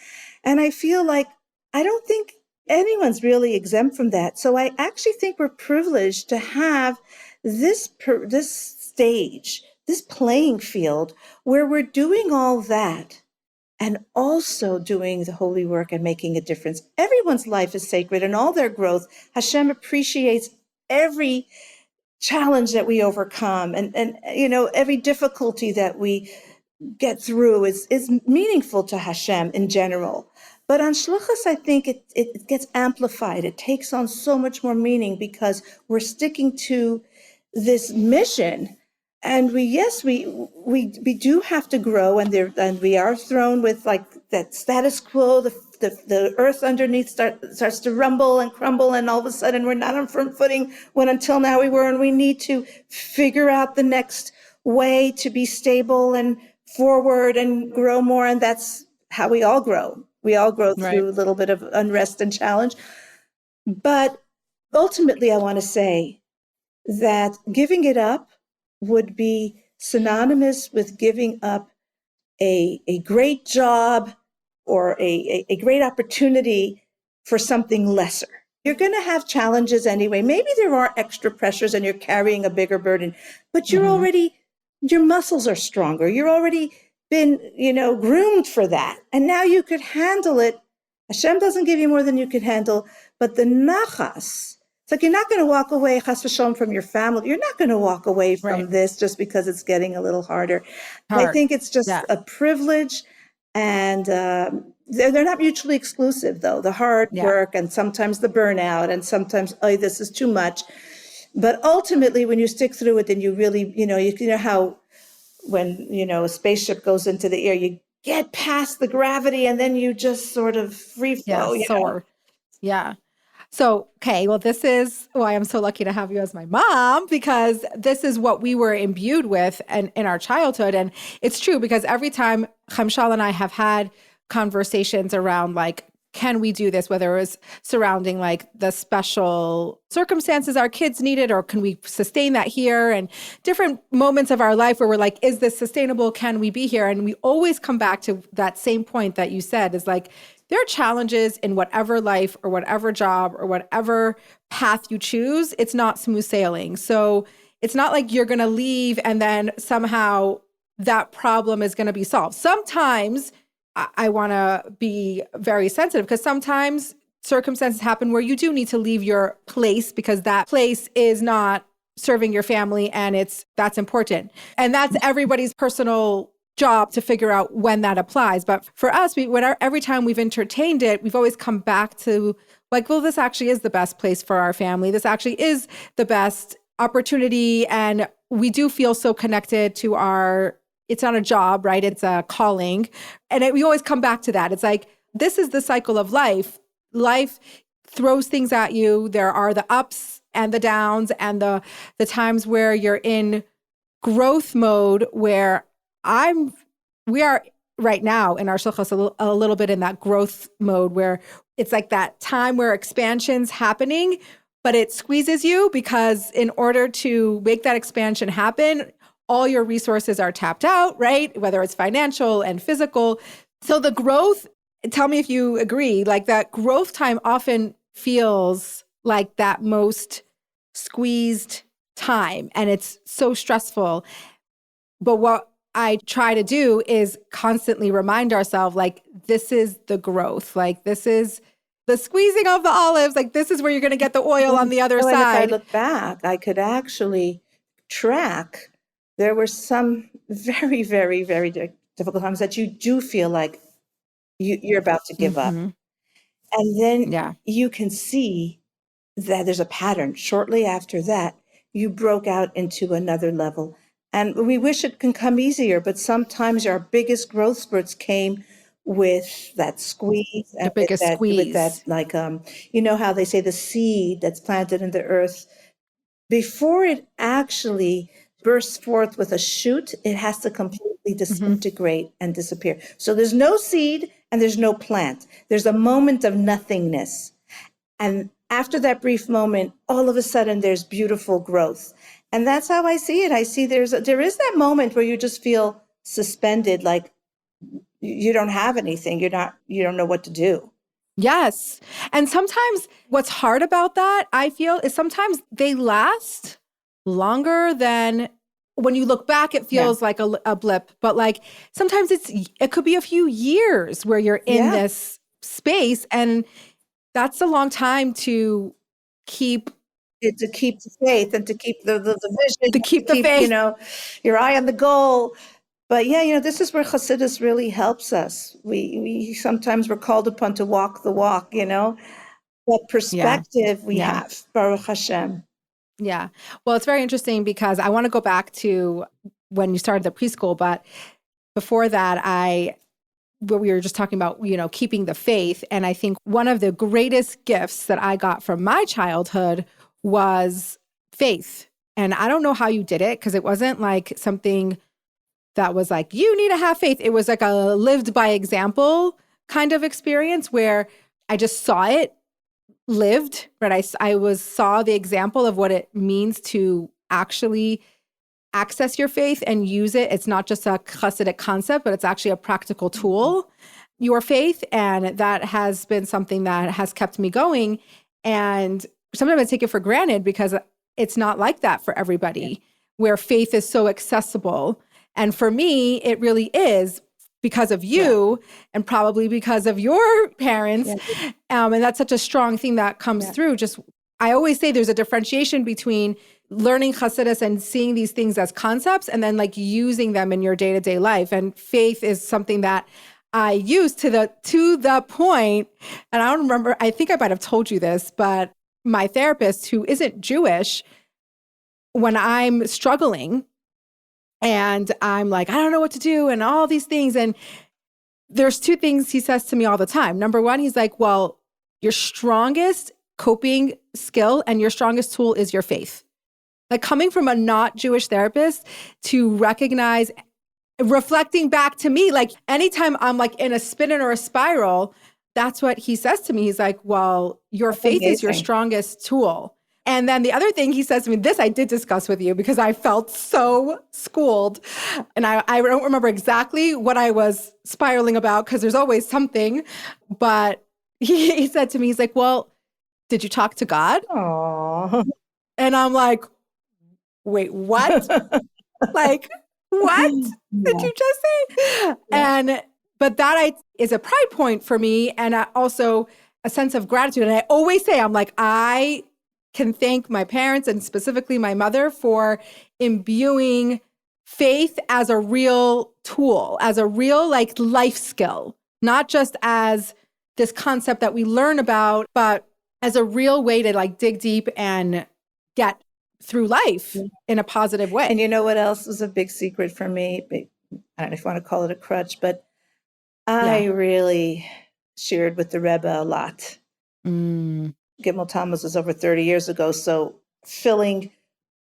And I feel like I don't think anyone's really exempt from that. So I actually think we're privileged to have this stage, this playing field where we're doing all that and also doing the holy work and making a difference. Everyone's life is sacred, and all their growth. Hashem appreciates every challenge that we overcome, and every difficulty that we get through is meaningful to Hashem in general. But on shlichus, I think it gets amplified. It takes on so much more meaning because we're sticking to this mission. And we do have to grow, and we are thrown with like that status quo. The earth underneath starts to rumble and crumble, and all of a sudden we're not on firm footing when until now we were, and we need to figure out the next way to be stable and forward and grow more. And that's how we all grow. We all grow through a little bit of unrest and challenge. But ultimately, I want to say that giving it up would be synonymous with giving up a great job or a great opportunity for something lesser. You're going to have challenges anyway. Maybe there are extra pressures and you're carrying a bigger burden, but you're already your muscles are stronger. You're already been, groomed for that. And now you could handle it. Hashem doesn't give you more than you can handle, but the nachas, it's like you're not going to walk away, chas v'shalom, from your family. You're not going to walk away Right. from this just because it's getting a little harder. I Hard. think it's just Yeah. a privilege, and they're not mutually exclusive, though. The hard Yeah. work and sometimes the burnout and sometimes, oh, this is too much. But ultimately, when you stick through it, then you really, you know how when, a spaceship goes into the air, you get past the gravity and then you just sort of free flow, soar. Yeah. So, okay, well, this is why I'm so lucky to have you as my mom, because this is what we were imbued with and in our childhood. And it's true, because every time Chamshal and I have had conversations around like, can we do this, whether it was surrounding like the special circumstances our kids needed, or can we sustain that here, and different moments of our life where we're like, is this sustainable? Can we be here? And we always come back to that same point that you said, is like, there are challenges in whatever life or whatever job or whatever path you choose. It's not smooth sailing. So it's not like you're going to leave and then somehow that problem is going to be solved. Sometimes I want to be very sensitive, because sometimes circumstances happen where you do need to leave your place because that place is not serving your family, and that's important. And that's everybody's personal job to figure out when that applies. But for us, every time we've entertained it, we've always come back to like, well, this actually is the best place for our family. This actually is the best opportunity. And we do feel so connected to it's not a job, right? It's a calling. And we always come back to that. It's like, this is the cycle of life. Life throws things at you. There are the ups and the downs and the times where you're in growth mode, where we are right now in our shulchos a little bit in that growth mode, where it's like that time where expansion's happening, but it squeezes you, because in order to make that expansion happen, all your resources are tapped out, right? Whether it's financial and physical. So the growth, tell me if you agree, like that growth time often feels like that most squeezed time, and it's so stressful. But what I try to do is constantly remind ourselves, like, this is the growth. Like, this is the squeezing of the olives. Like, this is where you're going to get the oil on the other side. If I look back, I could actually track. There were some very, very, very difficult times that you do feel like you're about to give up. And then you can see that there's a pattern. Shortly after that, you broke out into another level. And we wish it can come easier, but sometimes our biggest growth spurts came with that squeeze. The biggest squeeze. With that, like, you know how they say the seed that's planted in the earth, before it actually bursts forth with a shoot, it has to completely disintegrate and disappear. So there's no seed and there's no plant. There's a moment of nothingness. And after that brief moment, all of a sudden there's beautiful growth. And that's how I see it. I see there is that moment where you just feel suspended, like you don't have anything. You don't know what to do. Yes. And sometimes what's hard about that, I feel, is sometimes they last longer than when you look back, it feels like a blip. But like sometimes it could be a few years where you're in this space, and that's a long time to keep the faith and to keep the vision, to keep the faith, your eye on the goal. But this is where Chassidus really helps us. We sometimes we're called upon to walk the walk, what perspective we have, Baruch Hashem. Yeah. Well, it's very interesting because I want to go back to when you started the preschool, but before that, we were just talking about, keeping the faith. And I think one of the greatest gifts that I got from my childhood was faith. And I don't know how you did it, because it wasn't like something that was like, you need to have faith. It was like a lived by example kind of experience where I just saw it lived, right? I saw the example of what it means to actually access your faith and use it. It's not just a Hasidic concept, but it's actually a practical tool, your faith. And that has been something that has kept me going. And sometimes I take it for granted because it's not like that for everybody. where faith is so accessible. And for me, it really is because of you and probably because of your parents. And that's such a strong thing that comes through. I always say there's a differentiation between learning Hasidus and seeing these things as concepts and then like using them in your day-to-day life. And faith is something that I use to the point, and I don't remember, I think I might have told you this, but my therapist who isn't Jewish, when I'm struggling and I'm like, I don't know what to do and all these things. And there's two things he says to me all the time. Number one, he's like, well, your strongest coping skill and your strongest tool is your faith. Like coming from a not Jewish therapist to recognize, reflecting back to me, like anytime I'm like in a spin or a spiral, that's what he says to me. He's like, well, your faith is your strongest tool. And then the other thing he says to me, this I did discuss with you because I felt so schooled. And I don't remember exactly what I was spiraling about because there's always something. But he said to me, he's like, well, did you talk to God? Aww. And I'm like, wait, what? Like, what did you just say? But that is a pride point for me and also a sense of gratitude. And I always say, I'm like, I can thank my parents and specifically my mother for imbuing faith as a real tool, as a real like life skill, not just as this concept that we learn about, but as a real way to like dig deep and get through life in a positive way. And you know what else was a big secret for me? I don't know if you want to call it a crutch, but I really shared with the Rebbe a lot. Gimel Tammuz was over 30 years ago, so filling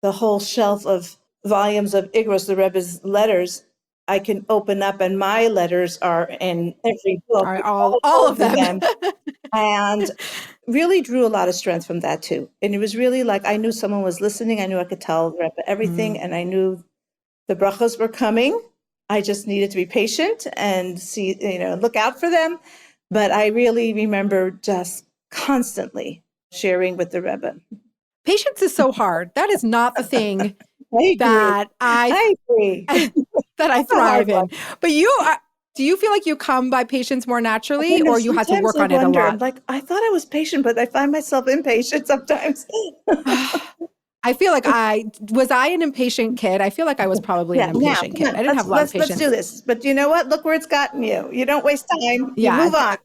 the whole shelf of volumes of Igros, the Rebbe's letters, I can open up, and my letters are in every book. All of them. And really drew a lot of strength from that too. And it was really like I knew someone was listening. I knew I could tell the Rebbe everything, and I knew the brachos were coming. I just needed to be patient and see, look out for them. But I really remember just constantly sharing with the Rebbe. Patience is so hard. That is not the thing that I agree. that I thrive in. But do you feel like you come by patience more naturally or you had to work on it a lot? I'm like, I thought I was patient, but I find myself impatient sometimes. I feel like was I an impatient kid? I feel like I was probably an impatient kid. I didn't have a lot of patience. Let's do this. But you know what? Look where it's gotten you. You don't waste time. You move on.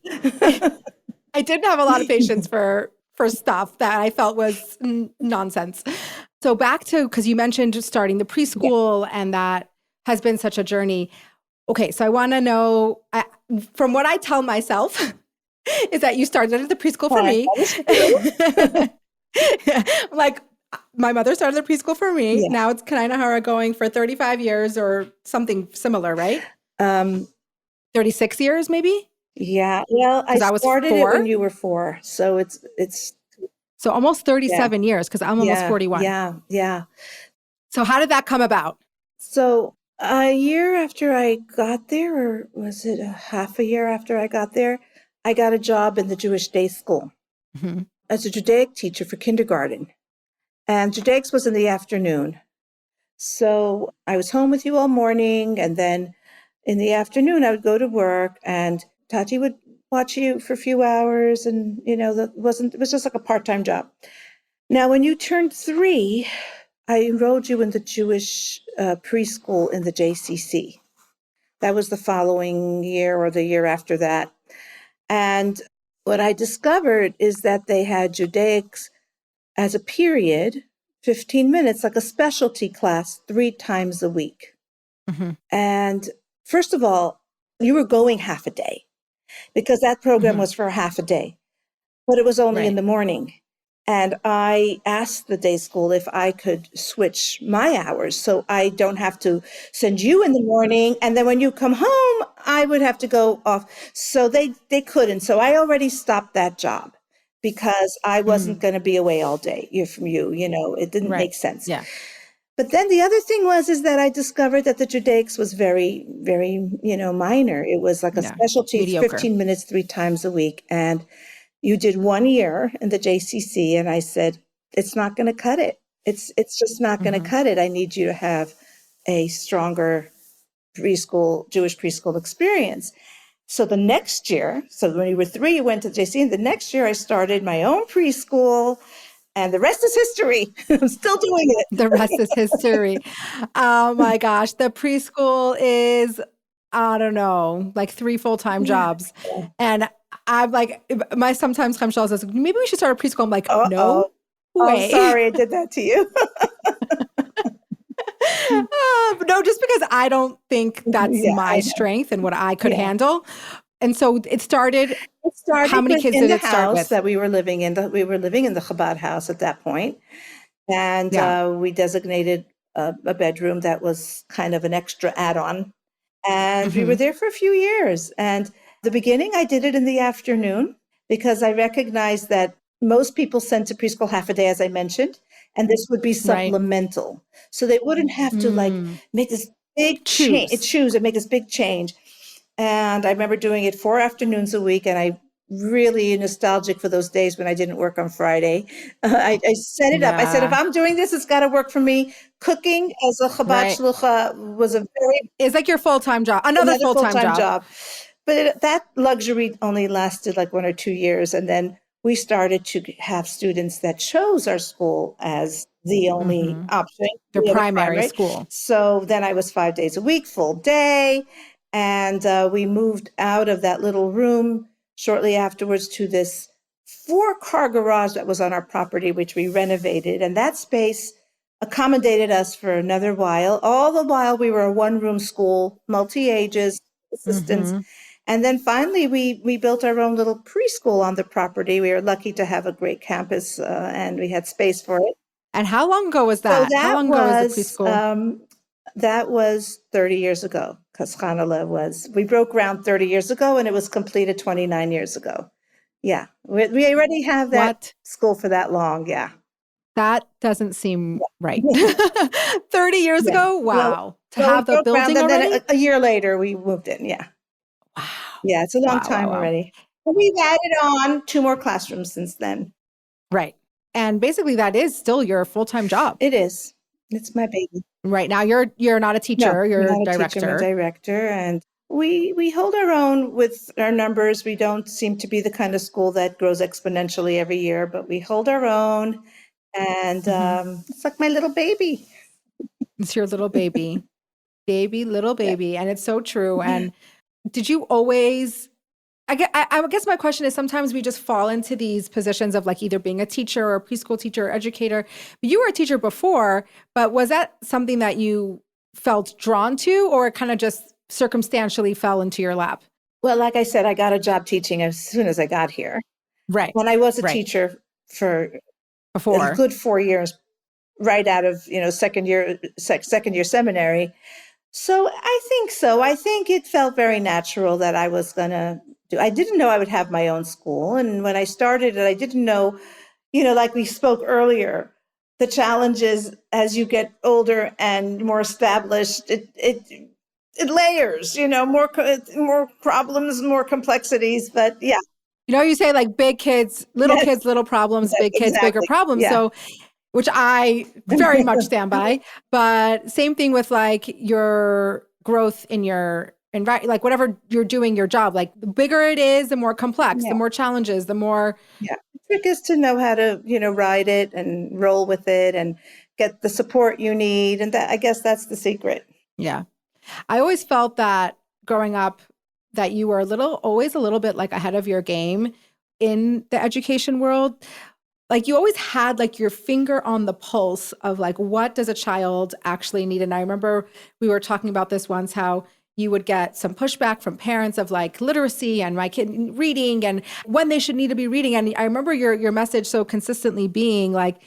I didn't have a lot of patience for stuff that I felt was nonsense. So back to, because you mentioned just starting the preschool and that has been such a journey. Okay, so I want to know, from what I tell myself, is that you started at the preschool for me. Like, my mother started the preschool for me. Yeah. Now it's Kanai going for 35 years or something similar, right? 36 years maybe? Yeah. Well, I started it when you were 4. So it's so almost 37 years because I'm almost 41. Yeah. So how did that come about? So a year after I got there, or was it half a year after I got there, I got a job in the Jewish day school as a Judaic teacher for kindergarten. And Judaics was in the afternoon. So I was home with you all morning. And then in the afternoon, I would go to work and Tati would watch you for a few hours. And, it was just like a part-time job. Now, when you turned 3, I enrolled you in the Jewish preschool in the JCC. That was the following year or the year after that. And what I discovered is that they had Judaics as a period, 15 minutes, like a specialty class 3 times a week. And first of all, you were going half a day because that program was for half a day, but it was only in the morning. And I asked the day school if I could switch my hours so I don't have to send you in the morning. And then when you come home, I would have to go off. So they couldn't. So I already stopped that job because I wasn't going to be away all day from you. It didn't make sense. Yeah. But then the other thing is that I discovered that the Judaics was very, very, minor. It was like a specialty, mediocre. 15 minutes 3 times a week. And you did 1 year in the JCC, and I said, it's not going to cut it. It's just not going to cut it. I need you to have a stronger Jewish preschool experience. So the next year, so when you were 3, you went to JC, and the next year I started my own preschool, and the rest is history. I'm still doing it. The rest is history. Oh my gosh. The preschool is, I don't know, like 3 full-time jobs. Yeah. And I'm like, sometimes Michelle says, maybe we should start a preschool. I'm like, Uh-oh. no way. Oh, sorry, I did that to you. No, just because I don't think that's my strength and what I could handle. And so it started how many kids did it start with? That we were living in. We were living in the Chabad house at that point. And we designated a bedroom that was kind of an extra add-on. And we were there for a few years. And the beginning, I did it in the afternoon because I recognized that most people sent to preschool half a day, as I mentioned, and this would be supplemental. So they wouldn't have to like make this big choose and make this big change. And I remember doing it 4 afternoons a week, and I really nostalgic for those days when I didn't work on Friday. I set it up. I said, if I'm doing this, it's got to work for me. Cooking as a Chabad shlucha was it's like your full-time job, another full-time job. But that luxury only lasted like 1 or 2 years. And then we started to have students that chose our school as the only option. Their primary school. So then I was 5 days a week, full day. And we moved out of that little room shortly afterwards to this 4-car garage that was on our property, which we renovated. And that space accommodated us for another while. All the while we were a 1-room school, multi-ages, assistants. And then finally we built our own little preschool on the property. We were lucky to have a great campus and we had space for it. And how long ago was that? So how long ago was the preschool? That was 30 years ago, because we broke ground 30 years ago and it was completed 29 years ago. Yeah. We already have that school for that long. Yeah. That doesn't seem right. 30 years ago? Wow. To have the building already? Then a year later, we moved in. Yeah. Wow. Yeah, it's a long time already. And we've added on 2 more classrooms since then. Right. And basically that is still your full-time job. It is. It's my baby. Right now you're not a teacher, no, you're not a director. I'm a director, and we hold our own with our numbers. We don't seem to be the kind of school that grows exponentially every year, but we hold our own, and it's like my little baby. It's your little baby. Little baby. And it's so true. And did you always, I guess my question is, sometimes we just fall into these positions of like either being a teacher or a preschool teacher or educator. But you were a teacher before, but was that something that you felt drawn to, or it kind of just circumstantially fell into your lap? Well, like I said, I got a job teaching as soon as I got here. Right. When I was a teacher for a good 4 years, right out of second year seminary. So I think so. I think it felt very natural that I was going to do. I didn't know I would have my own school. And when I started it, I didn't know, like we spoke earlier, the challenges as you get older and more established, it layers, more problems, more complexities. But yeah. You say like big kids, little kids, little problems, big kids, bigger problems. Yeah. So, which I very much stand by, but same thing with like your growth in like whatever you're doing your job, like the bigger it is, the more complex, the more challenges, the more. Yeah. The trick is to know how to, ride it and roll with it and get the support you need. And I guess that's the secret. Yeah. I always felt that growing up that you were always a little bit like ahead of your game in the education world. Like you always had like your finger on the pulse of like, what does a child actually need? And I remember we were talking about this once, how you would get some pushback from parents of like literacy and my kid reading and when they should need to be reading. And I remember your message so consistently being like,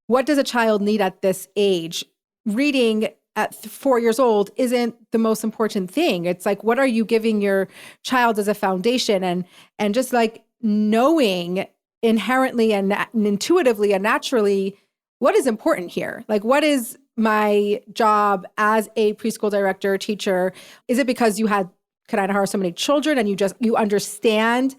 what does a child need at this age? Reading at 4 years old isn't the most important thing. It's like, what are you giving your child as a foundation? And just like knowing inherently and intuitively and naturally what is important here. Like, what is my job as a preschool director, teacher? Is it because you had Kanai so many children and you understand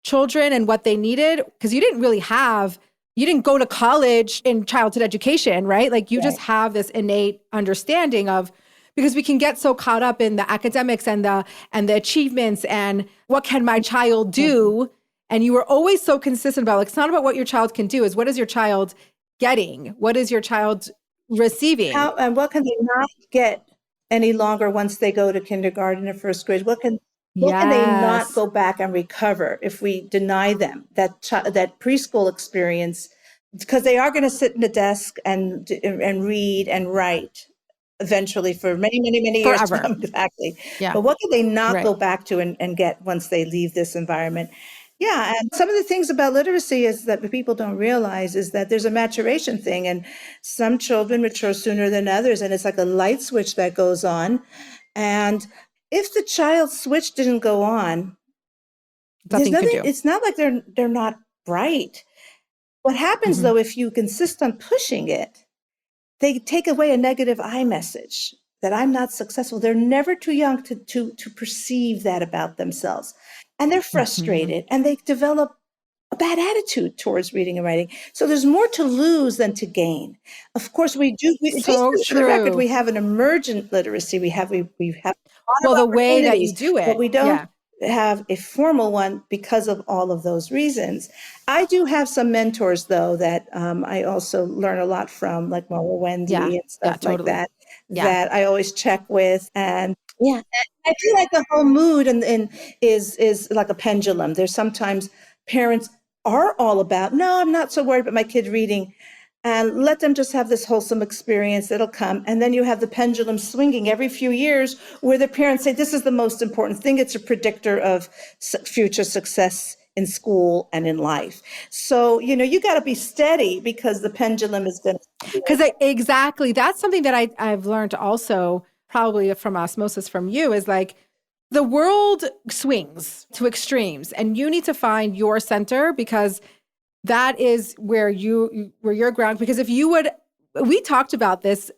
children and what they needed? Because you didn't really have you didn't go to college in childhood education, right? Like you just Right. have this innate understanding of, because we can get so caught up in the academics and the achievements and what can my child Mhm. do? And you were always so consistent about, like, it's not about what your child can do, is what is your child getting? What is your child receiving? How and what can they not get any longer once they go to kindergarten or first grade? What can they not Yes, go back and recover if we deny them that preschool experience? Because they are going to sit in a desk and read and write eventually for many, many, many years to forever. come. Exactly. Yeah, But what can they not right. go back to and get once they leave this environment? Yeah, and some of the things about literacy is that people don't realize is that there's a maturation thing, and some children mature sooner than others, and it's like a light switch that goes on. And if the child's switch didn't go on, there's Nothing you can nothing. do. It's not like they're not bright. What happens Mhm. though if you insist on pushing it? They take away a negative I message that I'm not successful. They're never too young to perceive that about themselves. And they're Mhm. frustrated and they develop a bad attitude towards reading and writing. So there's more to lose than to gain. Of course, just So for the record, true. we have an emergent literacy. We have a lot Well, of the way that you opportunities, do but it. we don't Yeah. have a formal one because of all of those reasons. I do have some mentors, though, that I also learn a lot from, like Mama Yeah. Wendy and Yeah, stuff like totally. that, Yeah. that I always check with. And yeah, I feel like the whole mood and is like a pendulum. There's sometimes parents are all about, no, I'm not so worried about my kid reading. And let them just have this wholesome experience. It'll come. And then you have the pendulum swinging every few years where the parents say, this is the most important thing. It's a predictor of future success in school and in life. So, you got to be steady because the pendulum is going to. Because exactly, that's something that I've learned also, probably from osmosis from you, is like the world swings to extremes, and you need to find your center, because that is where you're grounded. Because if you would, we talked about this,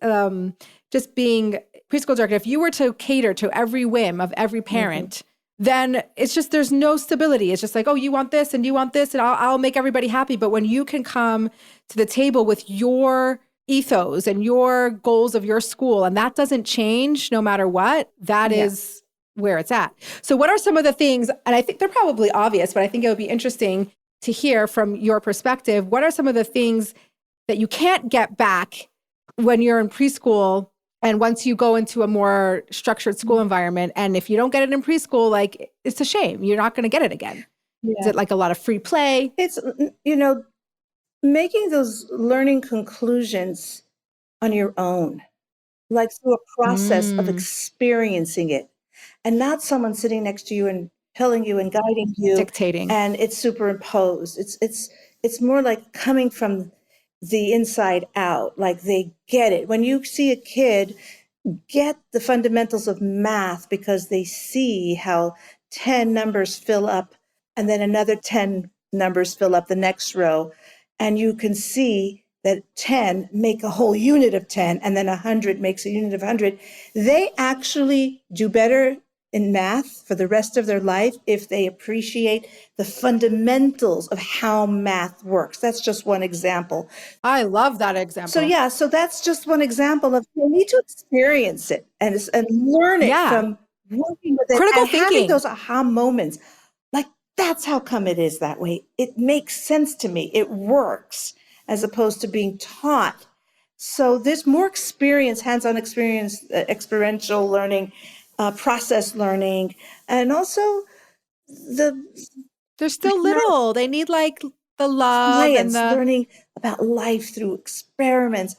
just being preschool director, if you were to cater to every whim of every Mhm. parent, then it's just, there's no stability. It's just like, oh, you want this and you want this, and I'll make everybody happy. But when you can come to the table with your ethos and your goals of your school, and that doesn't change no matter what, that Yeah. is where it's at. So what are some of the things, and I think they're probably obvious, but I think it would be interesting to hear from your perspective, what are some of the things that you can't get back when you're in preschool, and once you go into a more structured school environment? And if you don't get it in preschool, like, it's a shame. You're not going to get it again. Is Yeah. it like a lot of free play? It's, making those learning conclusions on your own, like through a process of Mm, experiencing it and not someone sitting next to you and telling you and guiding you dictating. and it's superimposed. It's more like coming from the inside out, like they get it. When you see a kid get the fundamentals of math because they see how 10 numbers fill up and then another 10 numbers fill up the next row. And you can see that 10 make a whole unit of 10 and then 100 makes a unit of 100. They actually do better in math for the rest of their life if they appreciate the fundamentals of how math works. That's just one example. I love that So example. yeah, so that's just one example of you need to experience it and learn it Yeah. from working with it Critical and having thinking. those aha moments. Like that's how come it is that way. It makes sense to me. It works as opposed to being taught. So there's more experience, hands-on experience, experiential learning, process learning, and also the They're still little. They need like the love and science, the, learning about life through experiments.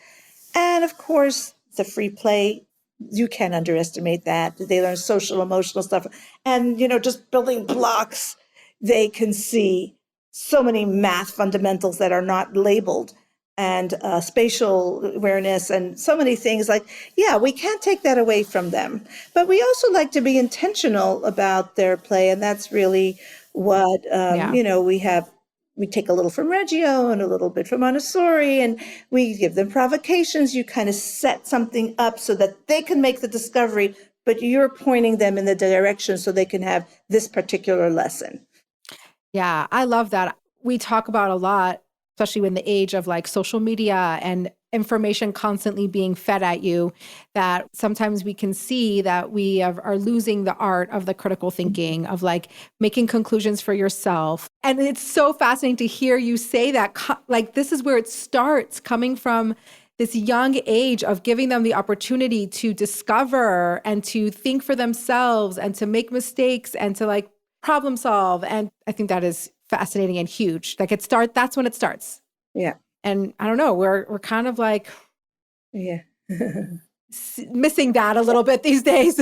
And of course, the free play, you can't underestimate that. They learn social, emotional stuff. And, just building blocks, they can see so many math fundamentals that are not labeled and spatial awareness and so many things like, yeah, we can't take that away from them. But we also like to be intentional about their play. And that's really what, yeah. we take a little from Reggio and a little bit from Montessori, and we give them provocations. You kind of set something up so that they can make the discovery, but you're pointing them in the direction so they can have this particular lesson. Yeah. I love that. We talk about a lot especially in the age of like social media and information constantly being fed at you, that sometimes we can see that we are losing the art of the critical thinking, of like making conclusions for yourself. And it's so fascinating to hear you say that, like, this is where it starts, coming from this young age of giving them the opportunity to discover and to think for themselves and to make mistakes and to like problem solve. And I think that is fascinating and huge. Like that's when it starts. Yeah. And I don't know, we're kind of like missing that a little bit these days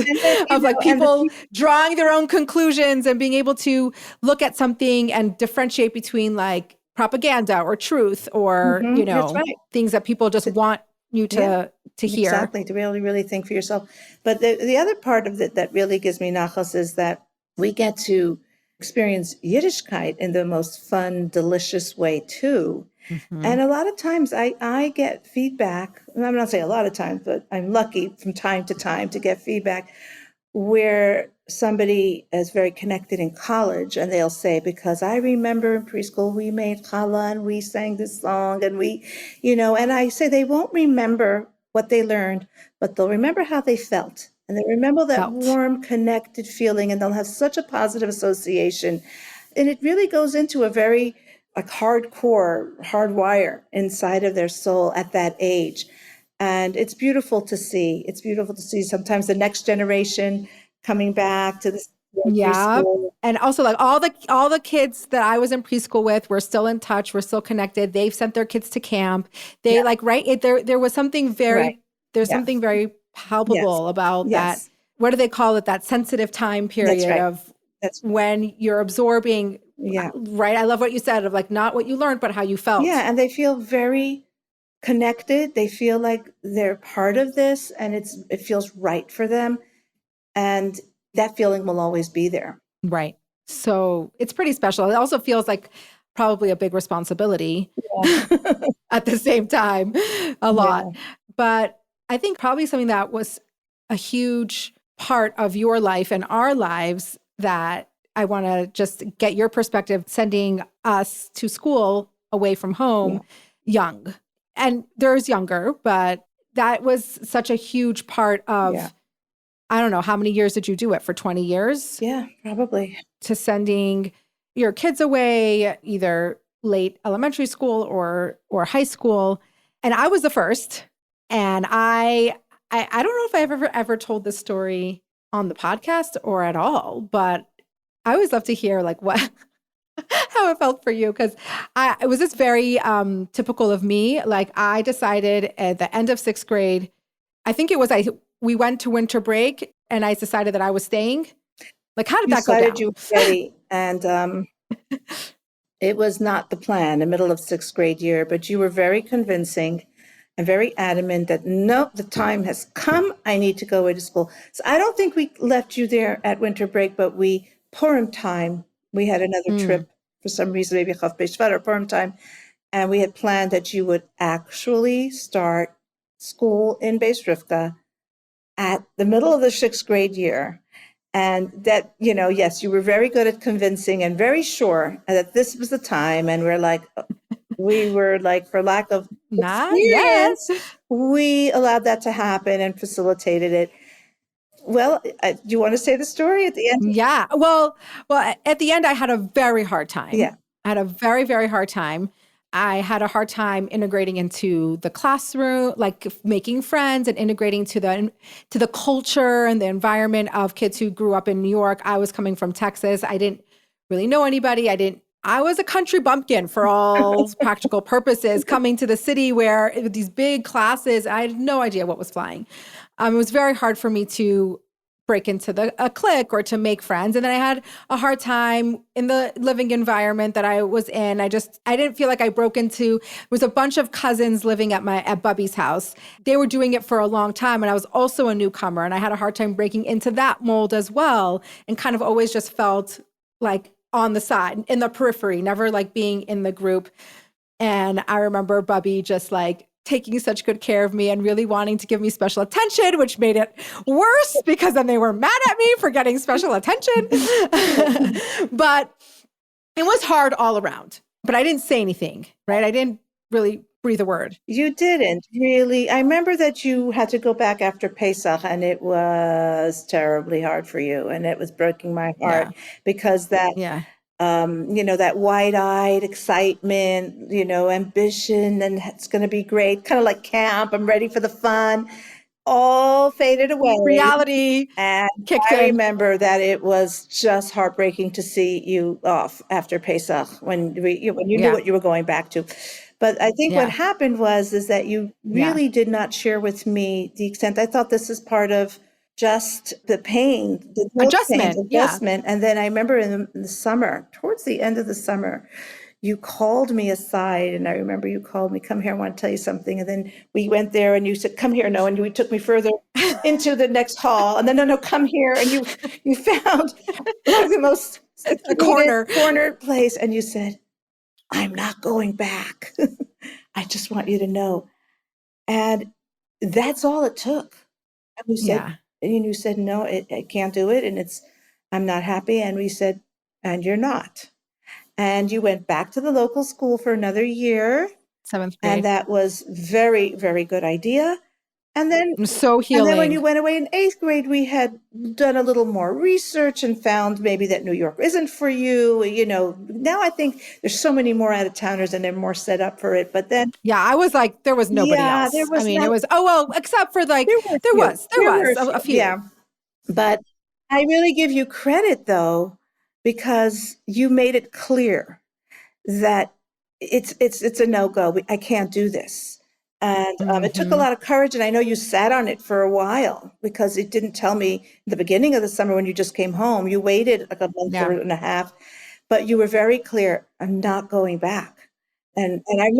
of like people drawing their own conclusions and being able to look at something and differentiate between like propaganda or truth or, things that people just want you to hear. Exactly, to really think for yourself. But the other part of it that really gives me nachas is that we get to experience Yiddishkeit in the most fun, delicious way too. Mm-hmm. And a lot of times I get feedback, and I'm not saying a lot of times, but I'm lucky from time to time to get feedback where somebody is very connected in college and they'll say, because I remember in preschool we made challah and we sang this song and we, and I say they won't remember what they learned, but they'll remember how they felt. And they remember that warm, connected feeling, and they'll have such a positive association. And it really goes into a very hardwire inside of their soul at that age. And it's beautiful to see. It's beautiful to see sometimes the next generation coming back to this. Yeah. Preschool. And also like all the kids that I was in preschool with, we're still in touch. We're still connected. They've sent their kids to camp. They there was something very, there's something very palpable about that. What do they call it? That sensitive time period of when you're absorbing. Yeah. Right. I love what you said of like, not what you learned, but how you felt. Yeah. And they feel very connected. They feel like they're part of this and it feels right for them. And that feeling will always be there. Right. So it's pretty special. It also feels like probably a big responsibility at the same time, a lot. But I think probably something that was a huge part of your life and our lives that I want to just get your perspective, sending us to school away from home young. And there's younger, but that was such a huge part of, I don't know, how many years did you do it? For 20 years? Yeah, probably. To sending your kids away, either late elementary school or high school. And I was the first. And I don't know if I've ever told this story on the podcast or at all, but I always love to hear like how it felt for you. Cause it was just very typical of me. Like I decided at the end of 6th grade, I think it was, we went to winter break and I decided that I was staying. Like, how did that go down? You were ready, and it was not the plan, the middle of 6th grade year, but you were very convincing and very adamant that, no, the time has come. I need to go away to school. So I don't think we left you there at winter break, but Purim time, we had another trip for some reason, maybe Chavie Shvat or Purim time. And we had planned that you would actually start school in Beis Rivka at the middle of the 6th grade year. And that, yes, you were very good at convincing and very sure that this was the time. And we were like, for lack of experience, we allowed that to happen and facilitated it. Well, do you want to say the story at the end? Yeah. Well, at the end, I had a very hard time. Yeah. I had a very, very hard time. I had a hard time integrating into the classroom, like making friends and integrating to the culture and the environment of kids who grew up in New York. I was coming from Texas. I didn't really know anybody. I was a country bumpkin for all practical purposes, coming to the city where these big classes, I had no idea what was flying. It was very hard for me to break into a clique or to make friends. And then I had a hard time in the living environment that I was in. I didn't feel like I broke into, it was a bunch of cousins living at Bubby's house. They were doing it for a long time. And I was also a newcomer and I had a hard time breaking into that mold as well. And kind of always just felt like on the side, in the periphery, never like being in the group. And I remember Bubby just like taking such good care of me and really wanting to give me special attention, which made it worse because then they were mad at me for getting special attention. But it was hard all around. but I didn't say anything, right? I didn't really breathe a word. You didn't really. I remember that you had to go back after Pesach, and it was terribly hard for you, and it was breaking my heart Yeah. because that, Yeah. that wide-eyed excitement, ambition, and it's going to be great, kind of like camp. I'm ready for the fun, all faded away. Reality And kicked I in. remember that it was just heartbreaking to see you off after Pesach when you knew Yeah. what you were going back to. But I think what Yeah. happened is that you Yeah. really did not share with me the extent. I thought this is part of just the pain, the growth pains, Adjustment. Yeah. adjustment. And then I remember in the summer, towards the end of the summer, you called me aside, and I remember you called me, come here, I want to tell you something. And then we went there and you said, come here, no, and you took me further into the next hall. And then, no, come here. And you found like the most A secluded corner. corner place. And you said, I'm not going back. I just want you to know. And that's all it took. And Yeah. you said, no, I can't do it. And I'm not happy. And we said, and you're not. And you went back to the local school for another year. 7th And grade. that was very, very good idea. And then It was so And then when you healing. went away in 8th grade, we had done a little more research and found maybe that New York isn't for you. Now I think there's so many more out of towners and they're more set up for it. But then, Yeah. I was like, there was nobody yeah, else. I mean, it was, oh, well, except for like, there were a few. there was There were a a few. few. Yeah. But I really give you credit though, because you made it clear that it's a no-go. I can't do this. And it took a Mm-hmm. lot of courage. And I know you sat on it for a while because it didn't tell me in the beginning of the summer when you just came home. You waited like a month Yeah. and a half, but you were very clear, I'm not going back. And I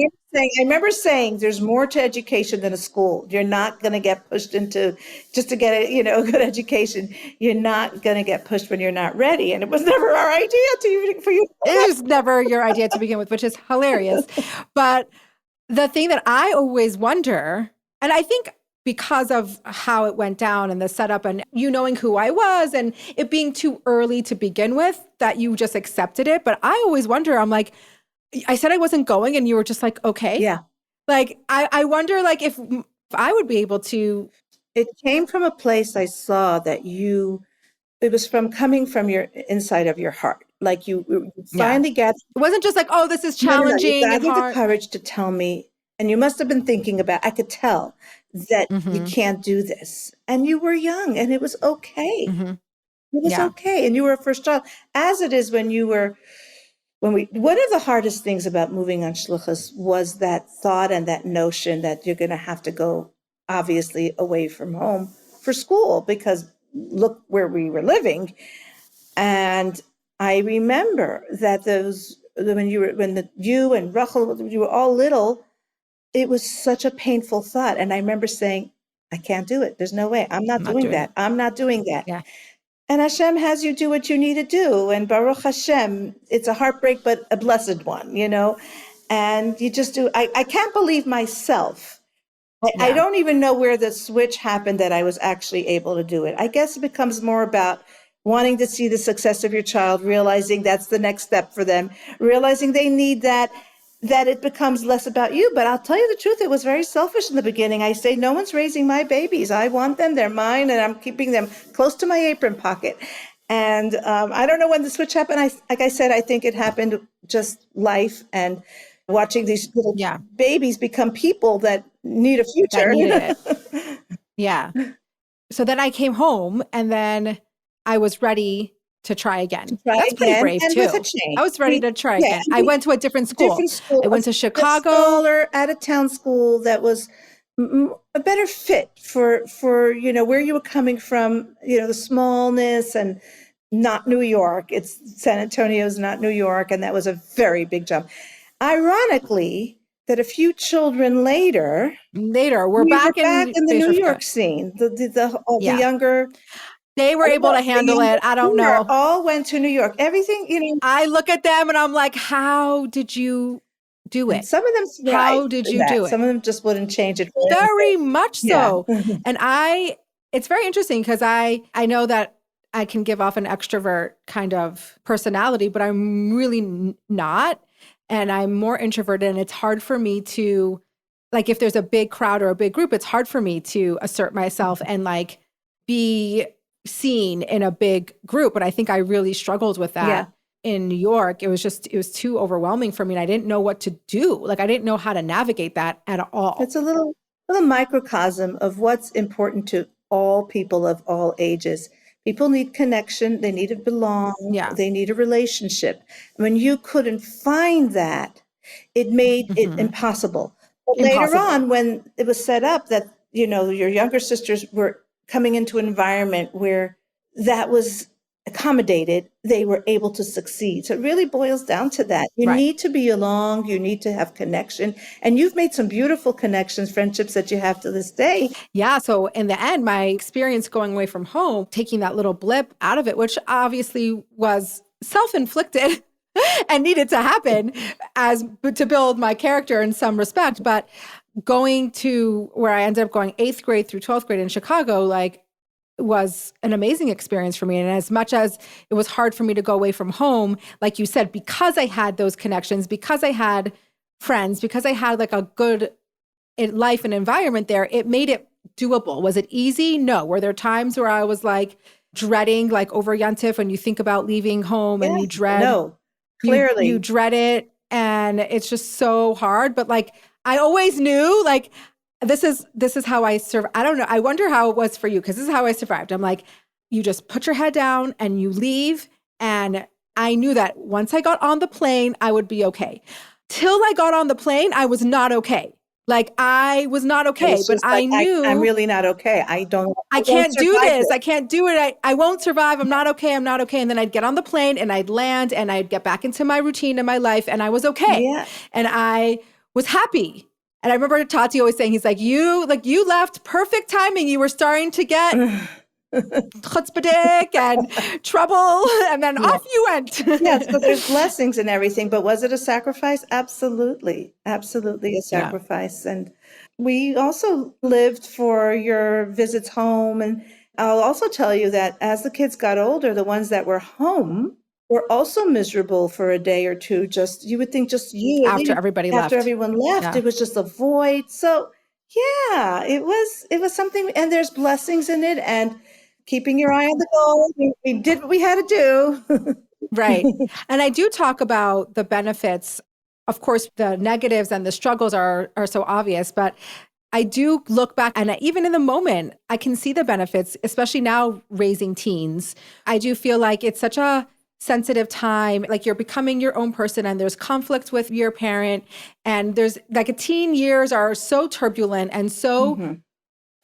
remember saying there's more to education than a school. You're not going to get pushed into just to get a good education. You're not going to get pushed when you're not ready. And it was never our idea for you. It was never your idea to begin with, which is hilarious. But the thing that I always wonder, and I think because of how it went down and the setup and you knowing who I was and it being too early to begin with, that you just accepted it. But I always wonder, I'm like, I said I wasn't going and you were just like, okay. Yeah. Like, I wonder like if I would be able to. It came from a place I saw that it was coming from your inside of your heart. Like you Yeah. finally gathered. It wasn't just like, oh, this is No, you challenging and gathered the hard. courage to tell me, and you must have been thinking I could tell that you Mm-hmm. can't do this. And you were young and it was okay. Mm-hmm. It was Yeah. okay. And you were a first child, as it is one of the hardest things about moving on shluchas was that thought and that notion that you're going to have to go obviously away from home for school because look where we were living. And I remember that you and Rachel, you were all little, it was such a painful thought. And I remember saying, I can't do it. There's no way. I'm not I'm not doing doing that. it. I'm not doing that. Yeah. And Hashem has you do what you need to do. And Baruch Hashem, it's a heartbreak, but a blessed one, and you just do. I can't believe myself. I Yeah. don't even know where the switch happened that I was actually able to do it. I guess it becomes more about wanting to see the success of your child, realizing that's the next step for them, realizing they need that it becomes less about you. But I'll tell you the truth, it was very selfish in the beginning. I say, no one's raising my babies. I want them, they're mine, and I'm keeping them close to my apron pocket. And I don't know when the switch happened. Like I said, I think it happened just life and watching these little Yeah. babies become people that need a That future. needed it. Yeah. So then I came home and then I was ready to try again. Try That's pretty again, brave and with a too. change. I was ready to try again. I went to a different school. Different school, I went to a Chicago. smaller, out-of-town school that was a better fit for where you were coming from, the smallness and not New York. It's San Antonio's not New York, and that was a very big jump. Ironically, that a few children later, We're we were back back in in the Face New Rivka. York scene. The Yeah. younger, They were able to handle it. I don't know. all went to New York. Everything, I look at them and I'm like, how did you do and it? some of them How thrived did in you that. do it? Some of them just wouldn't change it for Very anything. much Yeah. so. And it's very interesting because I know that I can give off an extrovert kind of personality, but I'm really not. and I'm more introverted, and it's hard for me to, like, if there's a big crowd or a big group, it's hard for me to assert myself and like be seen in a big group. But I think I really struggled with that in New York. It was too overwhelming for me. And I didn't know what to do. Like, I didn't know how to navigate that at all. It's a little microcosm of what's important to all people of all ages. People need connection. They need to belong. Yeah. They need a relationship. When you couldn't find that, it made it impossible. But later on, when it was set up that, your younger sisters were coming into an environment where that was accommodated, they were able to succeed. So it really boils down to that. You need to be along, you need to have connection. And you've made some beautiful connections, friendships that you have to this day. Yeah. So in the end, my experience going away from home, taking that little blip out of it, which obviously was self-inflicted and needed to happen to build my character in some respect. But going to where I ended up going 8th grade through 12th grade in Chicago, like, was an amazing experience for me. And as much as it was hard for me to go away from home, like you said, because I had those connections, because I had friends, because I had like a good life and environment there, it made it doable. Was it easy? No. Were there times where I was like dreading, like over Yontif, when you think about leaving home and you dread? No, clearly. You dread it. And it's just so hard. But like, I always knew, like, this is how I survived. I don't know. I wonder how it was for you, because this is how I survived. I'm like, you just put your head down and you leave. And I knew that once I got on the plane, I would be okay. Till I got on the plane, I was not okay. Like, I was not okay, but I knew I'm really not okay. I can't do this. I can't do it. I won't survive. I'm not okay. I'm not okay. And then I'd get on the plane and I'd land and I'd get back into my routine and my life, and I was okay. Yeah. And I was happy. And I remember Tati always saying, he's like, you left perfect timing. You were starting to get chutzpahdik and trouble, and then off you went. Yeah, so there's blessings and everything, but was it a sacrifice? Absolutely. Absolutely a sacrifice. Yeah. And we also lived for your visits home. And I'll also tell you that as the kids got older, the ones that were home were also miserable for a day or two. You would think just you. After everyone left, it was just a void. So yeah, it was something, and there's blessings in it, and keeping your eye on the goal. We did what we had to do. Right. And I do talk about the benefits. Of course, the negatives and the struggles are so obvious, but I do look back, and even in the moment, I can see the benefits, especially now raising teens. I do feel like it's such a sensitive time, like you're becoming your own person, and there's conflict with your parent, and there's like teen years are so turbulent and so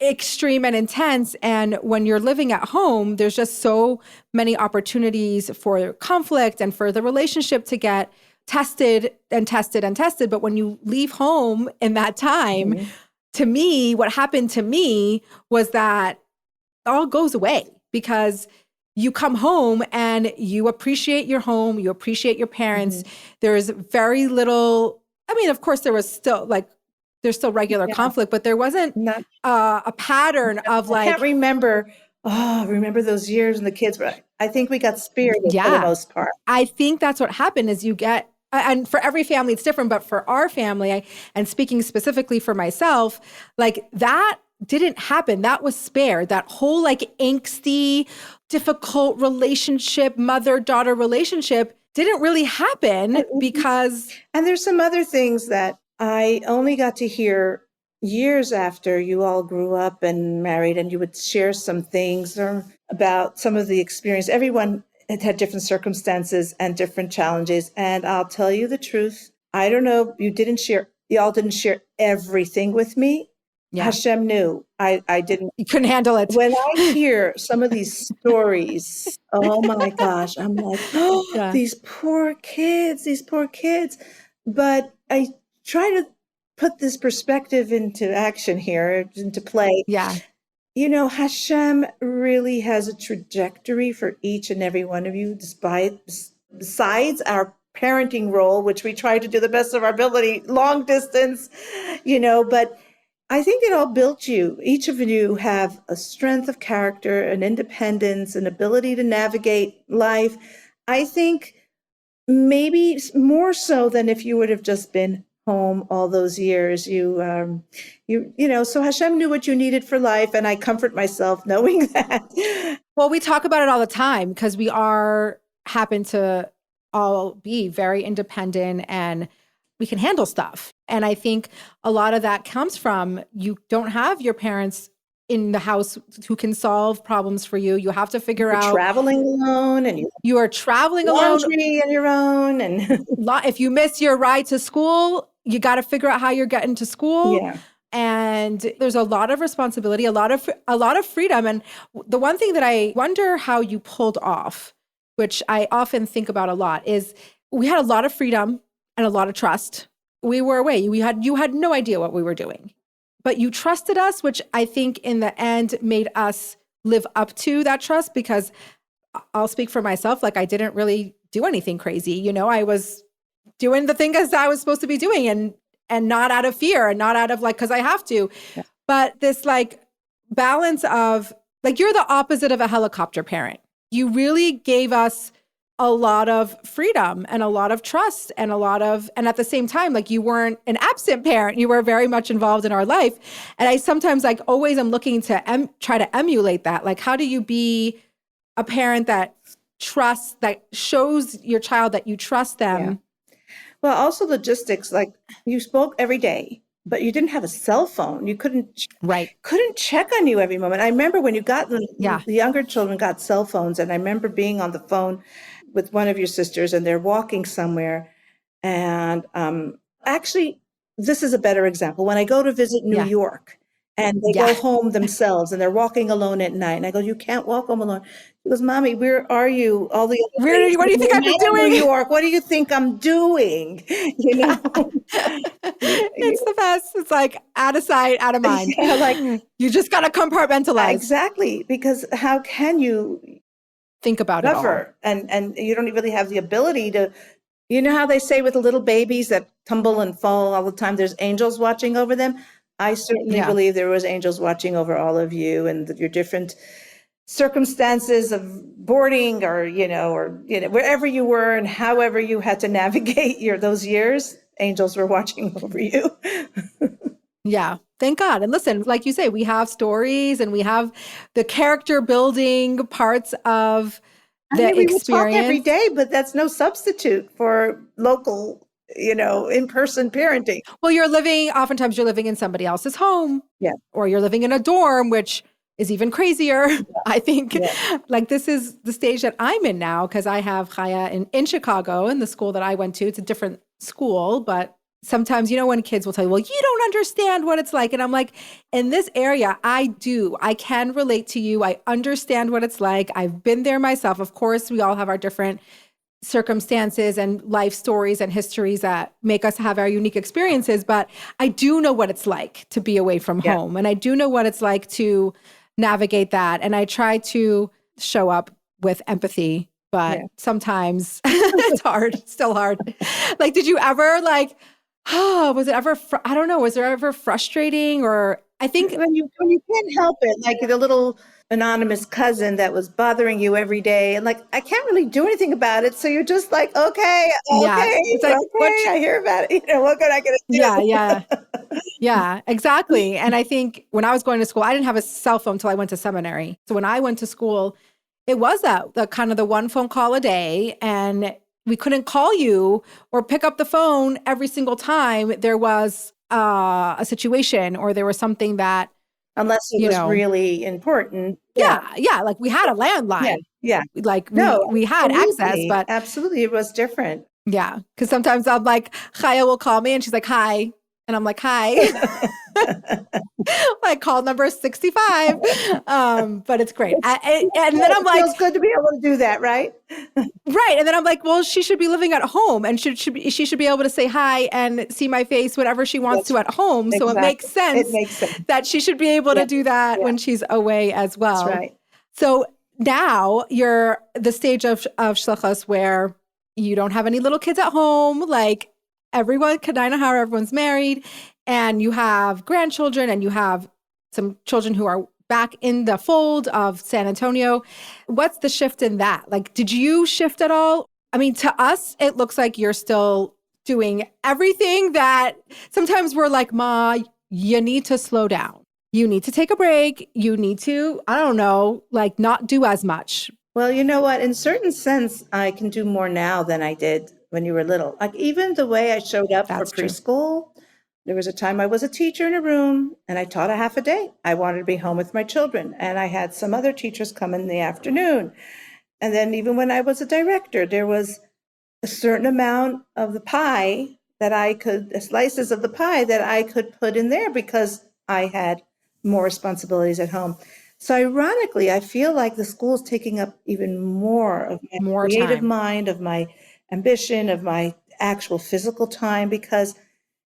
extreme and intense. And when you're living at home, there's just so many opportunities for conflict and for the relationship to get tested and tested and tested. But when you leave home in that time, to me, what happened to me was that it all goes away, because you come home and you appreciate your home, you appreciate your parents. There's very little, I mean, of course, there's still regular conflict, but there wasn't a pattern of like. I can't remember those years when the kids were, I think we got spirited for the most part. I think that's what happened is you get, and for every family it's different, but for our family, and speaking specifically for myself, like that didn't happen. That was spared. That whole like angsty, difficult relationship, mother-daughter relationship didn't really happen because. And there's some other things that I only got to hear years after you all grew up and married, and you would share some things about some of the experience. Everyone had different circumstances and different challenges. And I'll tell you the truth. I don't know. Y'all didn't share everything with me. Yeah. Hashem knew. I didn't. You couldn't handle it. When I hear some of these stories, oh my gosh, I'm like, these poor kids. But I try to put this perspective into action here, into play. Yeah. Hashem really has a trajectory for each and every one of you, besides our parenting role, which we try to do the best of our ability, long distance, but I think it all built you. Each of you have a strength of character, an independence, an ability to navigate life. I think maybe more so than if you would have just been home all those years. So Hashem knew what you needed for life, and I comfort myself knowing that. Well, we talk about it all the time because we happen to all be very independent and we can handle stuff. And I think a lot of that comes from you don't have your parents in the house who can solve problems for you. You have to figure out traveling alone, and you are traveling laundry alone on your own. And if you miss your ride to school, you got to figure out how you're getting to school. Yeah. And there's a lot of responsibility, a lot of freedom. And the one thing that I wonder how you pulled off, which I often think about a lot, is we had a lot of freedom and a lot of trust. We were away. You had no idea what we were doing, but you trusted us, which I think in the end made us live up to that trust, because I'll speak for myself. Like, I didn't really do anything crazy. I was doing the thing as I was supposed to be doing, and not out of fear and not out of because I have to. Yeah. But this balance of you're the opposite of a helicopter parent. You really gave us a lot of freedom and a lot of trust and and at the same time, you weren't an absent parent. You were very much involved in our life. And I sometimes always am looking to try to emulate that. How do you be a parent that trusts, that shows your child that you trust them? Yeah. Well, also logistics, you spoke every day, but you didn't have a cell phone. You couldn't check on you every moment. I remember when you got the younger children got cell phones, and I remember being on the phone with one of your sisters, and they're walking somewhere. And actually, this is a better example. When I go to visit New York, and they go home themselves, and they're walking alone at night, and I go, "You can't walk home alone." She goes, "Mommy, where are you? All the other what do you think I've been doing? New York. What do you think I'm doing?" It's the best. It's out of sight, out of mind. You just got to compartmentalize. Exactly, because how can you think about it all? And you don't really have the ability to. You know how they say with the little babies that tumble and fall all the time, there's angels watching over them. I certainly believe there was angels watching over all of you and your different circumstances of boarding or wherever you were and however you had to navigate those years, angels were watching over you. Yeah. Thank God. And listen, like you say, we have stories and we have the character building parts of the experience. We talk every day, but that's no substitute for local in-person parenting. Well, oftentimes you're living in somebody else's home. Yeah. Or you're living in a dorm, which is even crazier. Yeah. I think this is the stage that I'm in now, because I have Chaya in Chicago, in the school that I went to. It's a different school, but sometimes, when kids will tell you, well, you don't understand what it's like. And I'm like, in this area, I do. I can relate to you. I understand what it's like. I've been there myself. Of course, we all have our different circumstances and life stories and histories that make us have our unique experiences. But I do know what it's like to be away from home. And I do know what it's like to navigate that. And I try to show up with empathy, but sometimes it's hard, still hard. Did you ever was it ever, I don't know, was there ever frustrating? Or I think when you can't help it, the little anonymous cousin that was bothering you every day, and I can't really do anything about it, so you're just okay, it's okay, I hear about it, what can I get to do? Yeah, exactly. And I think when I was going to school, I didn't have a cell phone until I went to seminary. So when I went to school, it was the kind of the one phone call a day, and we couldn't call you or pick up the phone every single time there was a situation or there was something that, unless it was really important. Yeah. We had a landline. Yeah. We had access, but absolutely, it was different. Yeah. Because sometimes I'm Chaya will call me and she's like, "Hi." And I'm like, "Hi." Call number 65. But it's great. And then I'm it feels good to be able to do that, right? Right. And then I'm like, well, she should be living at home, and she should be able to say hi and see my face whenever she wants to at home. Exactly. So it makes sense that she should be able to do that when she's away as well. That's right. So now you're the stage of shlichus where you don't have any little kids at home. Everyone, everyone's married, and you have grandchildren, and you have some children who are back in the fold of San Antonio. What's the shift in that? Did you shift at all? I mean, to us, it looks like you're still doing everything that sometimes we're like, Ma, you need to slow down. You need to take a break. You need to, I don't know, like not do as much. Well, you know what? In certain sense, I can do more now than I did when you were little. Like even the way I showed up for That's true. preschool, there was a time I was a teacher in a room and I taught a half a day. I wanted to be home with my children, and I had some other teachers come in the afternoon. And then even when I was a director, there was a certain amount of the pie that I could, slices of the pie that I could put in there because I had more responsibilities at home. So ironically, I feel like the school is taking up even more of my More creative time. mind, of my ambition, of my actual physical time, because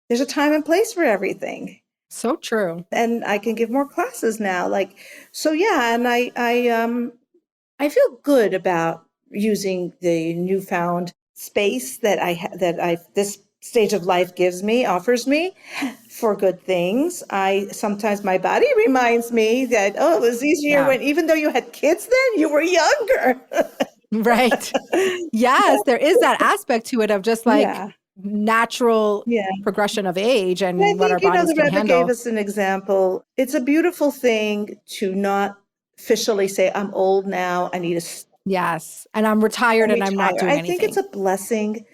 there's a time and place for everything. So true. And I can give more classes now. Like, so yeah, and I feel good about using the newfound space that this stage of life gives me, offers me for good things. I sometimes my body reminds me that, oh, it was easier Yeah. when, even though you had kids then, you were younger. Right. Yes, there is that aspect to it of just like Yeah. natural Yeah. progression of age And I and what our think, bodies the can Rebbe gave handle. us an example. It's a beautiful thing to not officially say, I'm old now, I need to Yes. And I'm retired and I'm not retire. doing I think it's anything. a blessing.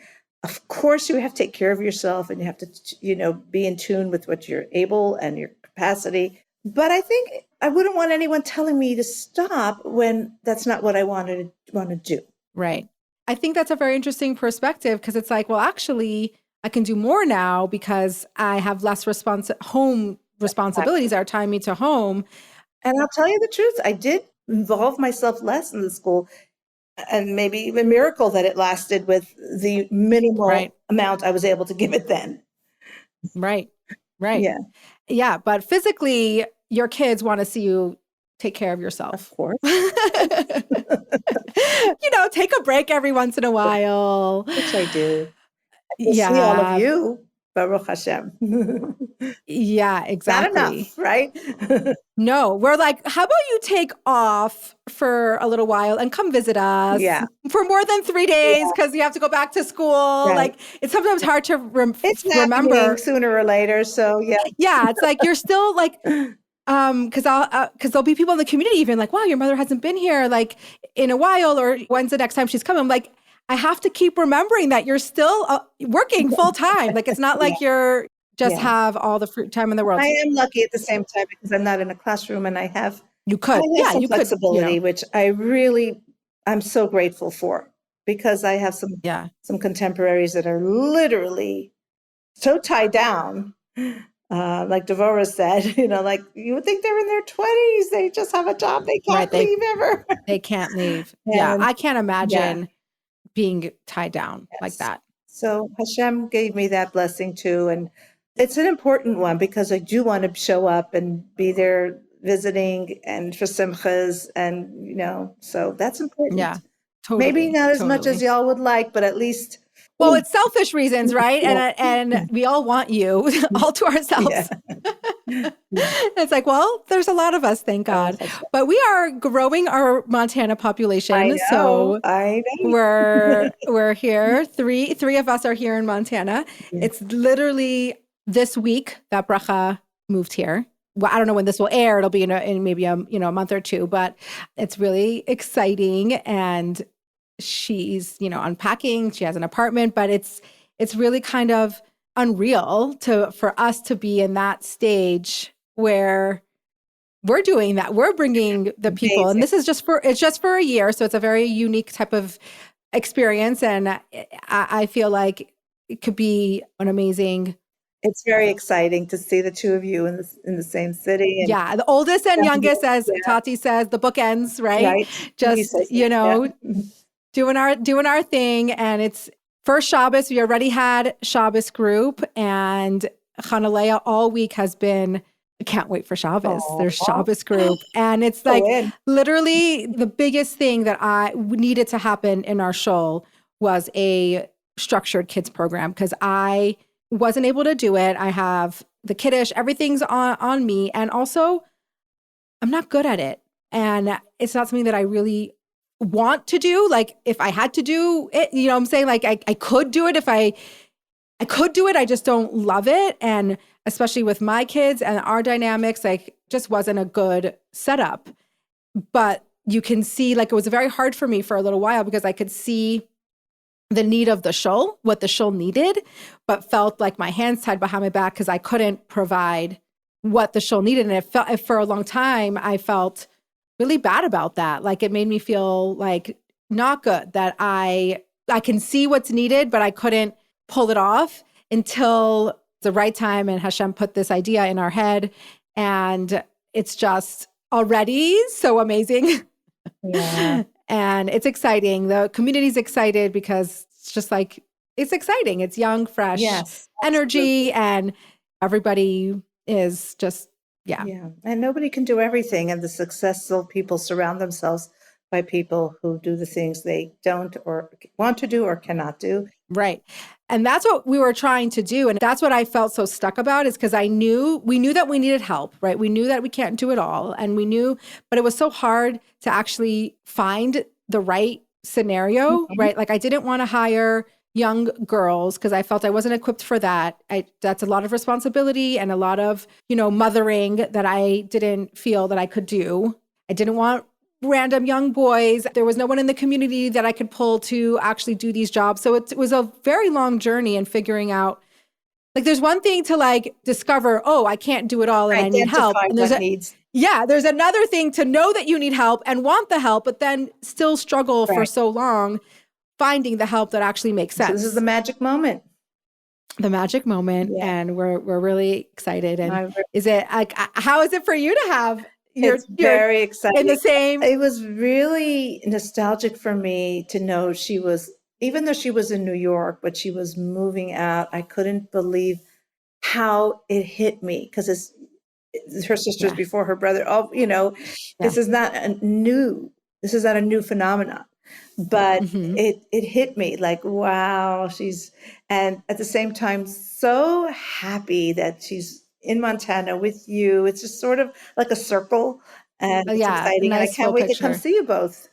Of course, you have to take care of yourself and you have to, be in tune with what you're able and your capacity. But I think I wouldn't want anyone telling me to stop when that's not what I want to do. Right. I think that's a very interesting perspective because it's like, well, actually, I can do more now because I have less home responsibilities that are tying me to home. And I'll tell you the truth, I did involve myself less in the school, and maybe a miracle that it lasted with the minimal Right. amount I was able to give it then. Right. Right. Yeah, Yeah. But physically, your kids want to see you take care of of yourself. course. Take a break every once in a while. Which I do. I see all of Yeah. you, Baruch Hashem. Yeah, Not exactly. enough, right? No, we're like, how about you take off for a little while and come visit us Yeah, for more than 3 days yeah, because you have to go back to school. right. Like, it's sometimes hard to It's happening remember. sooner or later, so yeah. Yeah, it's like you're still like, because there'll be people in the community even like, wow, your mother hasn't been here like in a while, or when's the next time she's coming? I'm like, I have to keep remembering that you're still working full time. Like, it's not Yeah, like you're just yeah. have all the free time in the world. I am lucky at the same time because I'm not in a classroom and I have You could, yeah, some you could, flexibility, which I'm so grateful for, because I have yeah. some contemporaries that are literally so tied down. Like Devorah said, like you would think they're in their 20s. They just have a job they Right. can't leave ever. They can't leave. Yeah. And I can't yeah, imagine being tied down like yes. that. So Hashem gave me that blessing too. And it's an important one because I do want to show up and be there visiting and for simchas, and, so that's Yeah. important. Maybe Totally. not as much as Totally. y'all would like, but at least. Well, it's selfish reasons, right? Yeah. And we all want you all to Yeah. ourselves. It's like, well, there's a lot of us, thank God. Hashem. But we are growing our Montana population. So I know. we're here. Three of us are here in Montana. Yeah. It's literally this week that Bracha moved here. Well, I don't know when this will air. It'll be in maybe a month or two, but it's really exciting. And she's unpacking. She has an apartment, but it's really kind of unreal for us to be in that stage where we're doing that. We're bringing the people, and Amazing. this is just for a year, so it's a very unique type of experience, and I feel like it could be an amazing. It's very exciting to see the two of you in the same city. And Yeah, the oldest and youngest, as Tati says, the bookends, right? right. Just doing our thing, and it's first Shabbos. We already had Shabbos group, and Chanaleah all week has been. I can't wait for Shabbos. There's Shabbos group, and it's like literally the biggest thing that I needed to happen in our shul was a structured kids program, because I wasn't able to do it. I have the kiddush, everything's on me, and also I'm not good at it, and it's not something that I really want to do. Like if I had to do it, you know what I'm saying? Like I could do it if I could do it. I just don't love it. And especially with my kids and our dynamics, like just wasn't a good setup. But you can see like it was very hard for me for a little while because I could see the need of the shul, what the shul needed, but felt like my hands tied behind my back because I couldn't provide what the shul needed. And it felt for a long time, I felt really bad about that. Like it made me feel like not good that I can see what's needed, but I couldn't pull it off until the right time. And Hashem put this idea in our head. And it's just already so amazing. Yeah. And it's exciting. The community's excited because it's just like, it's exciting. It's young, fresh Yes, energy, and everybody is just, yeah. And nobody can do everything. And the successful people surround themselves by people who do the things they don't or want to do or cannot do. Right. And that's what we were trying to do. And that's what I felt so stuck about is because we knew that we needed help, right? We knew that we can't do it all. And we knew, but it was so hard to actually find the right scenario, right? Like I didn't want to hire young girls because I felt I wasn't equipped for that. That's a lot of responsibility and a lot of, mothering that I didn't feel that I could do. I didn't want random young boys. There was no one in the community that I could pull to actually do these jobs. So it was a very long journey in figuring out, like there's one thing to like discover, oh, I can't do it all and I need help. And there's another thing to know that you need help and want the help, but then still struggle for so long finding the help that actually makes sense. So this is the magic moment. The magic moment. Yeah. And we're really excited. And is it like, how is it for you to have It's very exciting. In the same. It was really nostalgic for me to know she was, even though she was in New York, but she was moving out. I couldn't believe how it hit me because it's her sisters before her brother. Oh, this is not a new phenomenon, but it hit me like, wow, and at the same time, so happy that she's in Montana with you. It's just sort of like a circle, and it's exciting. Nice, and I can't wait to come see you both.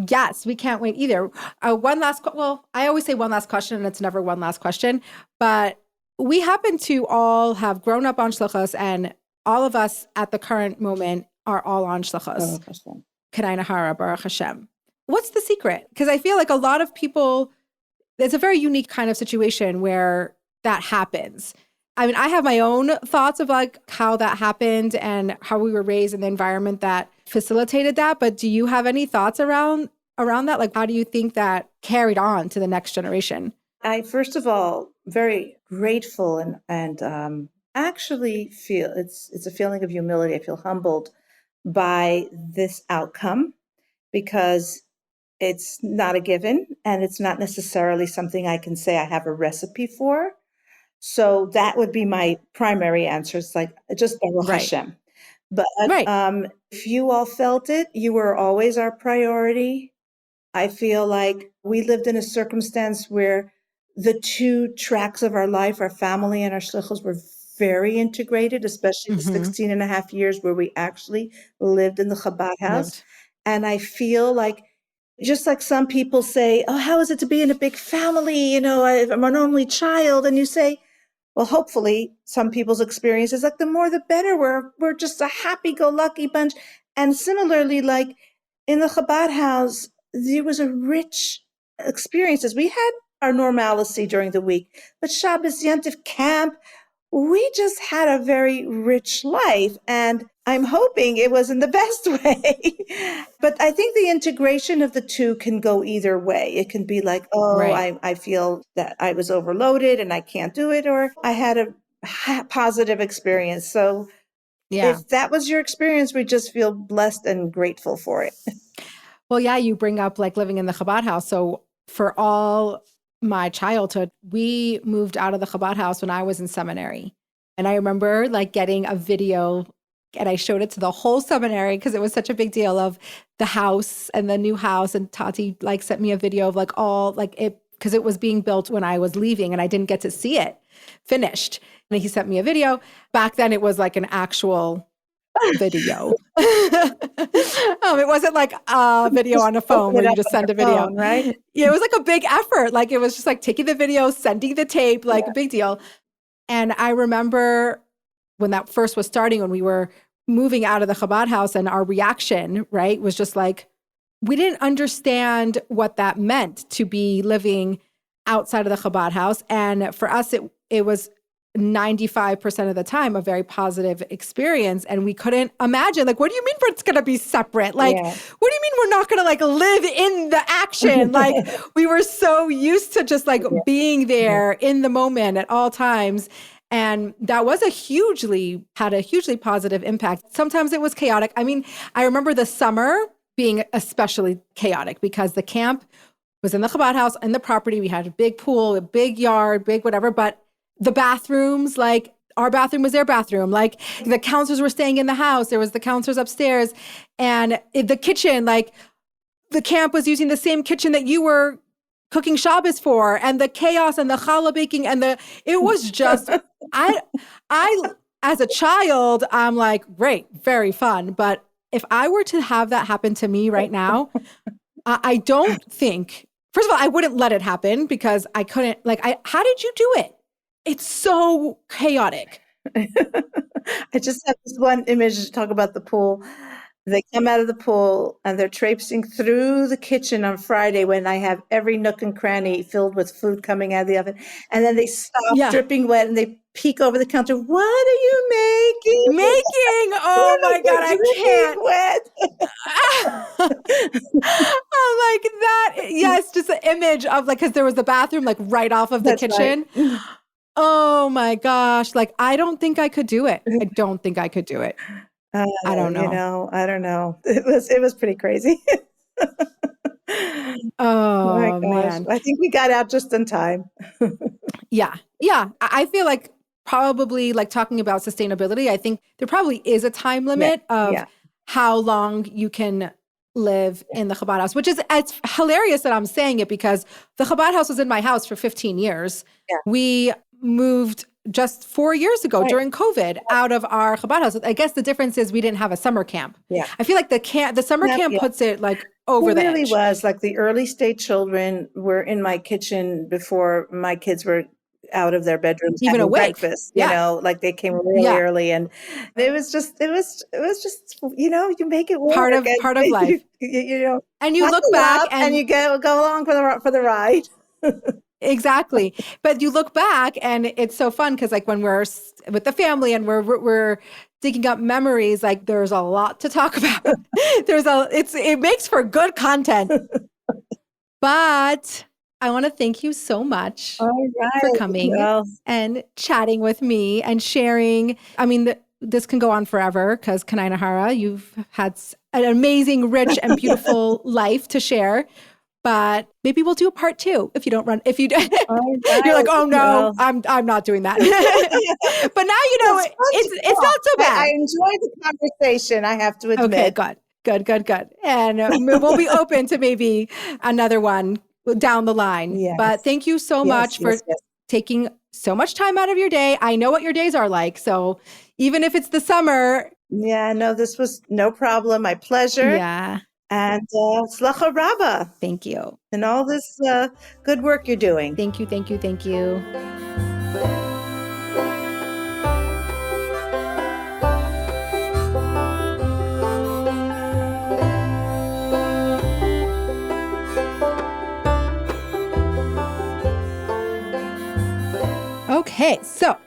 Yes, we can't wait either. One last, I always say one last question, and it's never one last question, but we happen to all have grown up on shlichus, and all of us at the current moment are all on shlichus. K'nai Nahara, Baruch Hashem. What's the secret? Because I feel like a lot of people, it's a very unique kind of situation where that happens. I mean, I have my own thoughts of like how that happened and how we were raised in the environment that facilitated that. But do you have any thoughts around that? Like, how do you think that carried on to the next generation? I, first of all, very grateful and actually feel it's a feeling of humility. I feel humbled by this outcome because it's not a given and it's not necessarily something I can say I have a recipe for. So that would be my primary answer. It's like just Baruch Hashem. But if you all felt it, you were always our priority. I feel like we lived in a circumstance where the two tracks of our life, our family and our shlichus, were very integrated, especially the 16 and a half years where we actually lived in the Chabad house. And I feel like, just like some people say, oh, how is it to be in a big family? I'm an only child. And you say, well, hopefully some people's experience is like the more the better. We're just a happy-go-lucky bunch. And similarly, like in the Chabad house, there was a rich experiences. We had our normalcy during the week, but Shabbos, Yantif, camp, we just had a very rich life. And I'm hoping it was in the best way. But I think the integration of the two can go either way. It can be like, I feel that I was overloaded and I can't do it, or I had a positive experience. So if that was your experience, we just feel blessed and grateful for it. Well, yeah, you bring up like living in the Chabad house. So for all my childhood, we moved out of the Chabad house when I was in seminary. And I remember like getting a video and I showed it to the whole seminary because it was such a big deal of the house and the new house. And Tati like sent me a video of like all like it, because it was being built when I was leaving and I didn't get to see it finished. And he sent me a video. Back then it was like an actual video. It wasn't like a video on a phone where you just send a video. Phone, right? Yeah, it was like a big effort. Like it was just like taking the video, sending the tape, like a big deal. And I remember when that first was starting, when we were moving out of the Chabad house, and our reaction, right, was just like, we didn't understand what that meant to be living outside of the Chabad house. And for us, it was 95% of the time a very positive experience. And we couldn't imagine, like, what do you mean it's going to be separate? Like, what do you mean we're not going to like live in the action? Like we were so used to just like being there in the moment at all times. And that was had a hugely positive impact. Sometimes it was chaotic. I mean, I remember the summer being especially chaotic because the camp was in the Chabad house, in the property. We had a big pool, a big yard, big whatever, but the bathrooms, like our bathroom was their bathroom. Like the counselors were staying in the house. There was the counselors upstairs. And the kitchen, like the camp was using the same kitchen that you were cooking Shabbos for, and the chaos and the challah baking it was just, I as a child, I'm like, great, very fun. But if I were to have that happen to me right now, I don't think, first of all, I wouldn't let it happen because I couldn't, how did you do it? It's so chaotic. I just have this one image to talk about the pool. They come out of the pool and they're traipsing through the kitchen on Friday when I have every nook and cranny filled with food coming out of the oven. And then they stop dripping wet and they peek over the counter. What are you making? Oh my God, I can't. Wet. I'm like that. Yes, just the image of because there was the bathroom right off of the kitchen. Right. Oh my gosh. I don't think I could do it. I don't think I could do it. I don't know. I don't know. It was pretty crazy. Oh my gosh. Man. I think we got out just in time. Yeah. I feel like probably talking about sustainability, I think there probably is a time limit of how long you can live in the Chabad house, which it's hilarious that I'm saying it because the Chabad house was in my house for 15 years. Yeah. We moved just 4 years ago during COVID out of our Chabad house. I guess the difference is we didn't have a summer camp. Yeah. I feel like the summer camp puts it over the edge. It really was the early state children were in my kitchen before my kids were out of their bedrooms even having awake. Breakfast, they came really early, and it was just you make it work. Part of life. And you look back and you go along for the ride. Exactly. But you look back and it's so fun because when we're with the family and we're digging up memories, there's a lot to talk about. It makes for good content. But I want to thank you so much for coming and chatting with me and sharing. I mean, this can go on forever because Kanai Nahara, you've had an amazing, rich, and beautiful life to share. But maybe we'll do a part 2 if you don't run. If you you're like, oh no, I'm not doing that. But now it's not so bad. I enjoyed the conversation. I have to admit. Okay, good. And we'll be open to maybe another one down the line. Yes. But thank you so much for taking so much time out of your day. I know what your days are like. So even if it's the summer. Yeah, no, this was no problem. My pleasure. Yeah. And Slacha Rabba. Thank you. And all this good work you're doing. Thank you. Okay, so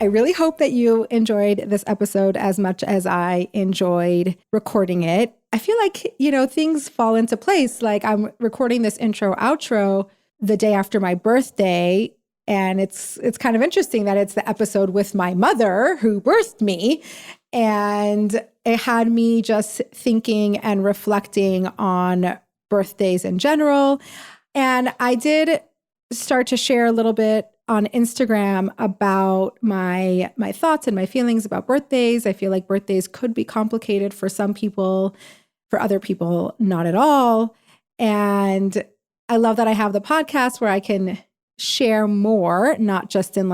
I really hope that you enjoyed this episode as much as I enjoyed recording it. I feel like, things fall into place. I'm recording this intro, outro the day after my birthday. And it's kind of interesting that it's the episode with my mother who birthed me. And it had me just thinking and reflecting on birthdays in general. And I did start to share a little bit on Instagram about my thoughts and my feelings about birthdays. I feel like birthdays could be complicated for some people, for other people, not at all. And I love that I have the podcast where I can share more, not just in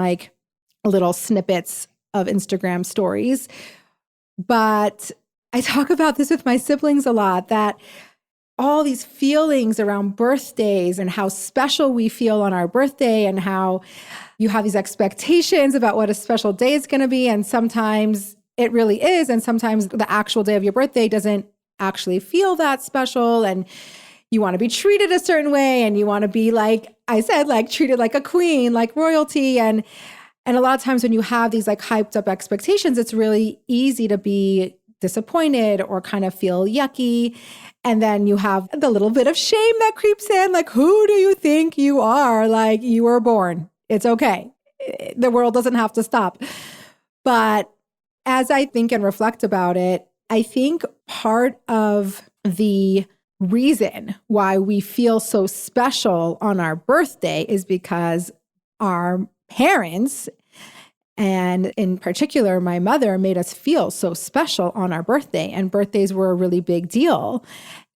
little snippets of Instagram stories, But I talk about this with my siblings a lot, that all these feelings around birthdays and how special we feel on our birthday and how you have these expectations about what a special day is going to be. And sometimes it really is. And sometimes the actual day of your birthday doesn't actually feel that special. And you want to be treated a certain way. And you want to be, like I said, like treated like a queen, like royalty. And a lot of times when you have these like hyped up expectations, it's really easy to be disappointed or kind of feel yucky. And then you have the little bit of shame that creeps in. Like, who do you think you are? Like, you were born. It's okay. The world doesn't have to stop. But as I think and reflect about it, I think part of the reason why we feel so special on our birthday is because our parents, and in particular, my mother, made us feel so special on our birthday. And birthdays were a really big deal.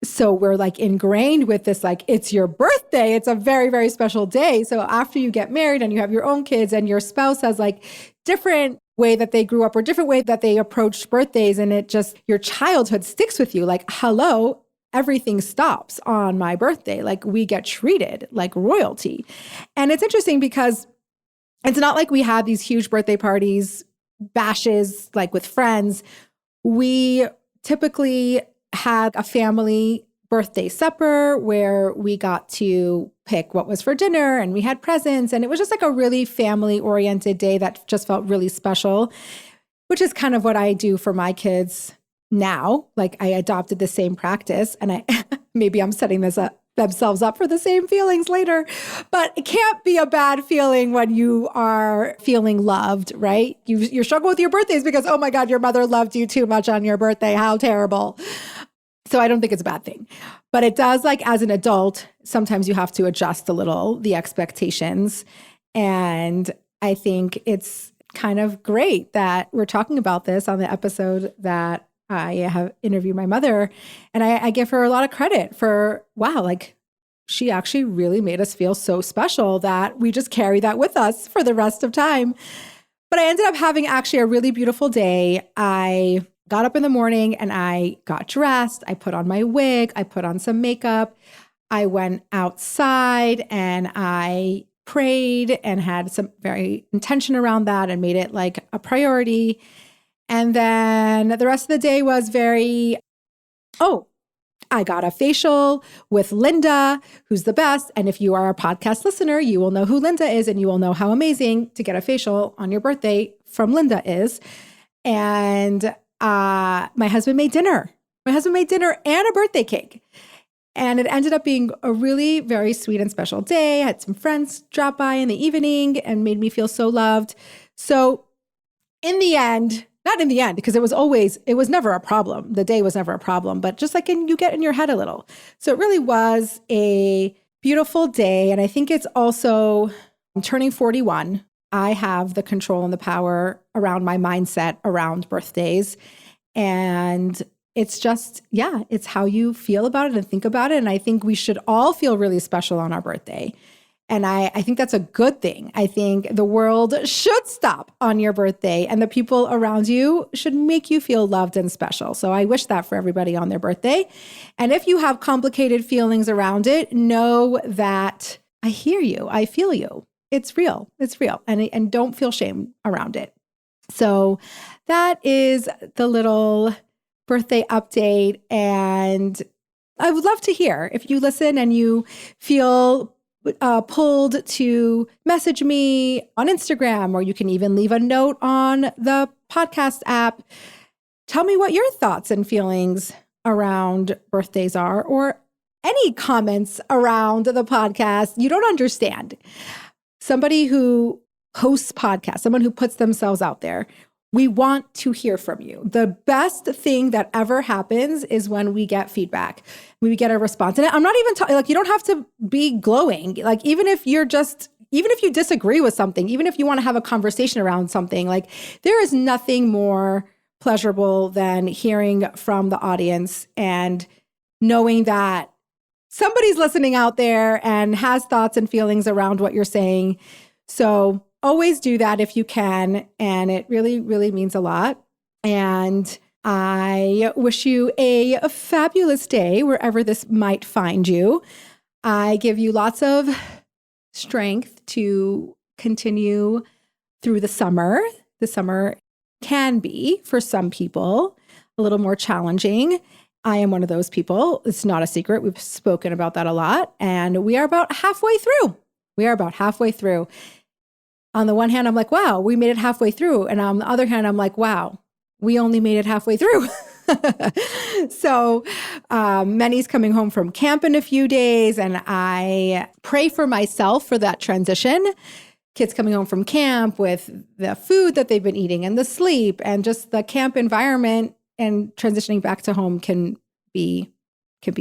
So we're like ingrained with this, like, it's your birthday. It's a very, very special day. So after you get married and you have your own kids and your spouse has like different way that they grew up or different way that they approached birthdays, and it just, your childhood sticks with you. Like, hello, everything stops on my birthday. Like, we get treated like royalty. And it's interesting because it's not like we had these huge birthday parties, bashes, like with friends. We typically had a family birthday supper where we got to pick what was for dinner and we had presents. And it was just like a really family-oriented day that just felt really special, which is kind of what I do for my kids now. Like, I adopted the same practice, and maybe I'm setting themselves up for the same feelings later, but it can't be a bad feeling when you are feeling loved, right? You struggle with your birthdays because, oh my God, your mother loved you too much on your birthday. How terrible. So I don't think it's a bad thing, but it does, like, as an adult, sometimes you have to adjust a little the expectations. And I think it's kind of great that we're talking about this on the episode that I have interviewed my mother, and I give her a lot of credit for, wow, like, she actually really made us feel so special that we just carry that with us for the rest of time. But I ended up having actually a really beautiful day. I got up in the morning and I got dressed. I put on my wig. I put on some makeup. I went outside and I prayed and had some very intention around that and made it like a priority. And then the rest of the day was I got a facial with Linda, who's the best. And if you are a podcast listener, you will know who Linda is, and you will know how amazing to get a facial on your birthday from Linda is. And my husband made dinner. My husband made dinner and a birthday cake. And it ended up being a really very sweet and special day. I had some friends drop by in the evening and made me feel so loved. So in the end, not in the end, because it was never a problem. The day was never a problem, but just like you get in your head a little. So it really was a beautiful day. And I think it's also, I'm turning 41. I have the control and the power around my mindset around birthdays. And it's just, it's how you feel about it and think about it. And I think we should all feel really special on our birthday. And I think that's a good thing. I think the world should stop on your birthday, and the people around you should make you feel loved and special. So I wish that for everybody on their birthday. And if you have complicated feelings around it, know that I hear you. I feel you. It's real. It's real. And don't feel shame around it. So that is the little birthday update. And I would love to hear if you listen and you feel pulled to message me on Instagram, or you can even leave a note on the podcast app. Tell me what your thoughts and feelings around birthdays are, or any comments around the podcast you don't understand. Somebody who hosts podcasts, someone who puts themselves out there, we want to hear from you. The best thing that ever happens is when we get feedback, when we get a response. And I'm not even talking, like, you don't have to be glowing. Like, even if you disagree with something, even if you want to have a conversation around something, like, there is nothing more pleasurable than hearing from the audience and knowing that somebody's listening out there and has thoughts and feelings around what you're saying. So always do that if you can. And it really, really means a lot. And I wish you a fabulous day wherever this might find you. I give you lots of strength to continue through the summer. The summer can be, for some people, a little more challenging. I am one of those people. It's not a secret. We've spoken about that a lot. And we are about halfway through. On the one hand, I'm like, wow, we made it halfway through. And on the other hand, I'm like, wow, we only made it halfway through. So Manny's coming home from camp in a few days, and I pray for myself for that transition. Kids coming home from camp with the food that they've been eating and the sleep and just the camp environment, and transitioning back to home can be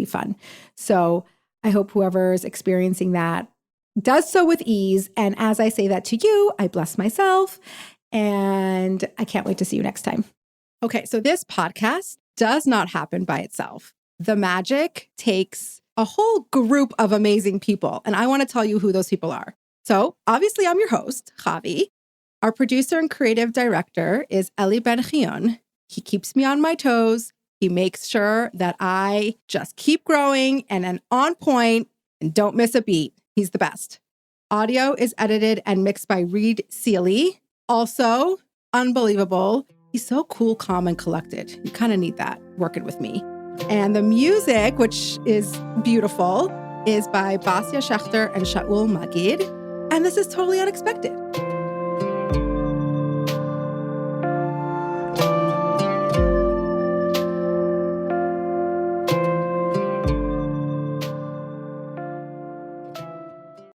fun. So I hope whoever is experiencing that does so with ease. And as I say that to you, I bless myself, and I can't wait to see you next time. Okay, so this podcast does not happen by itself. The magic takes a whole group of amazing people, and I want to tell you who those people are. So obviously, I'm your host, Chavie. Our producer and creative director is Eli Ben-Chion. He keeps me on my toes. He makes sure that I just keep growing and am on point and don't miss a beat. He's the best. Audio is edited and mixed by Reed Seeley. Also, unbelievable. He's so cool, calm, and collected. You kind of need that working with me. And the music, which is beautiful, is by Basia Schechter and Shaul Magid. And this is totally unexpected.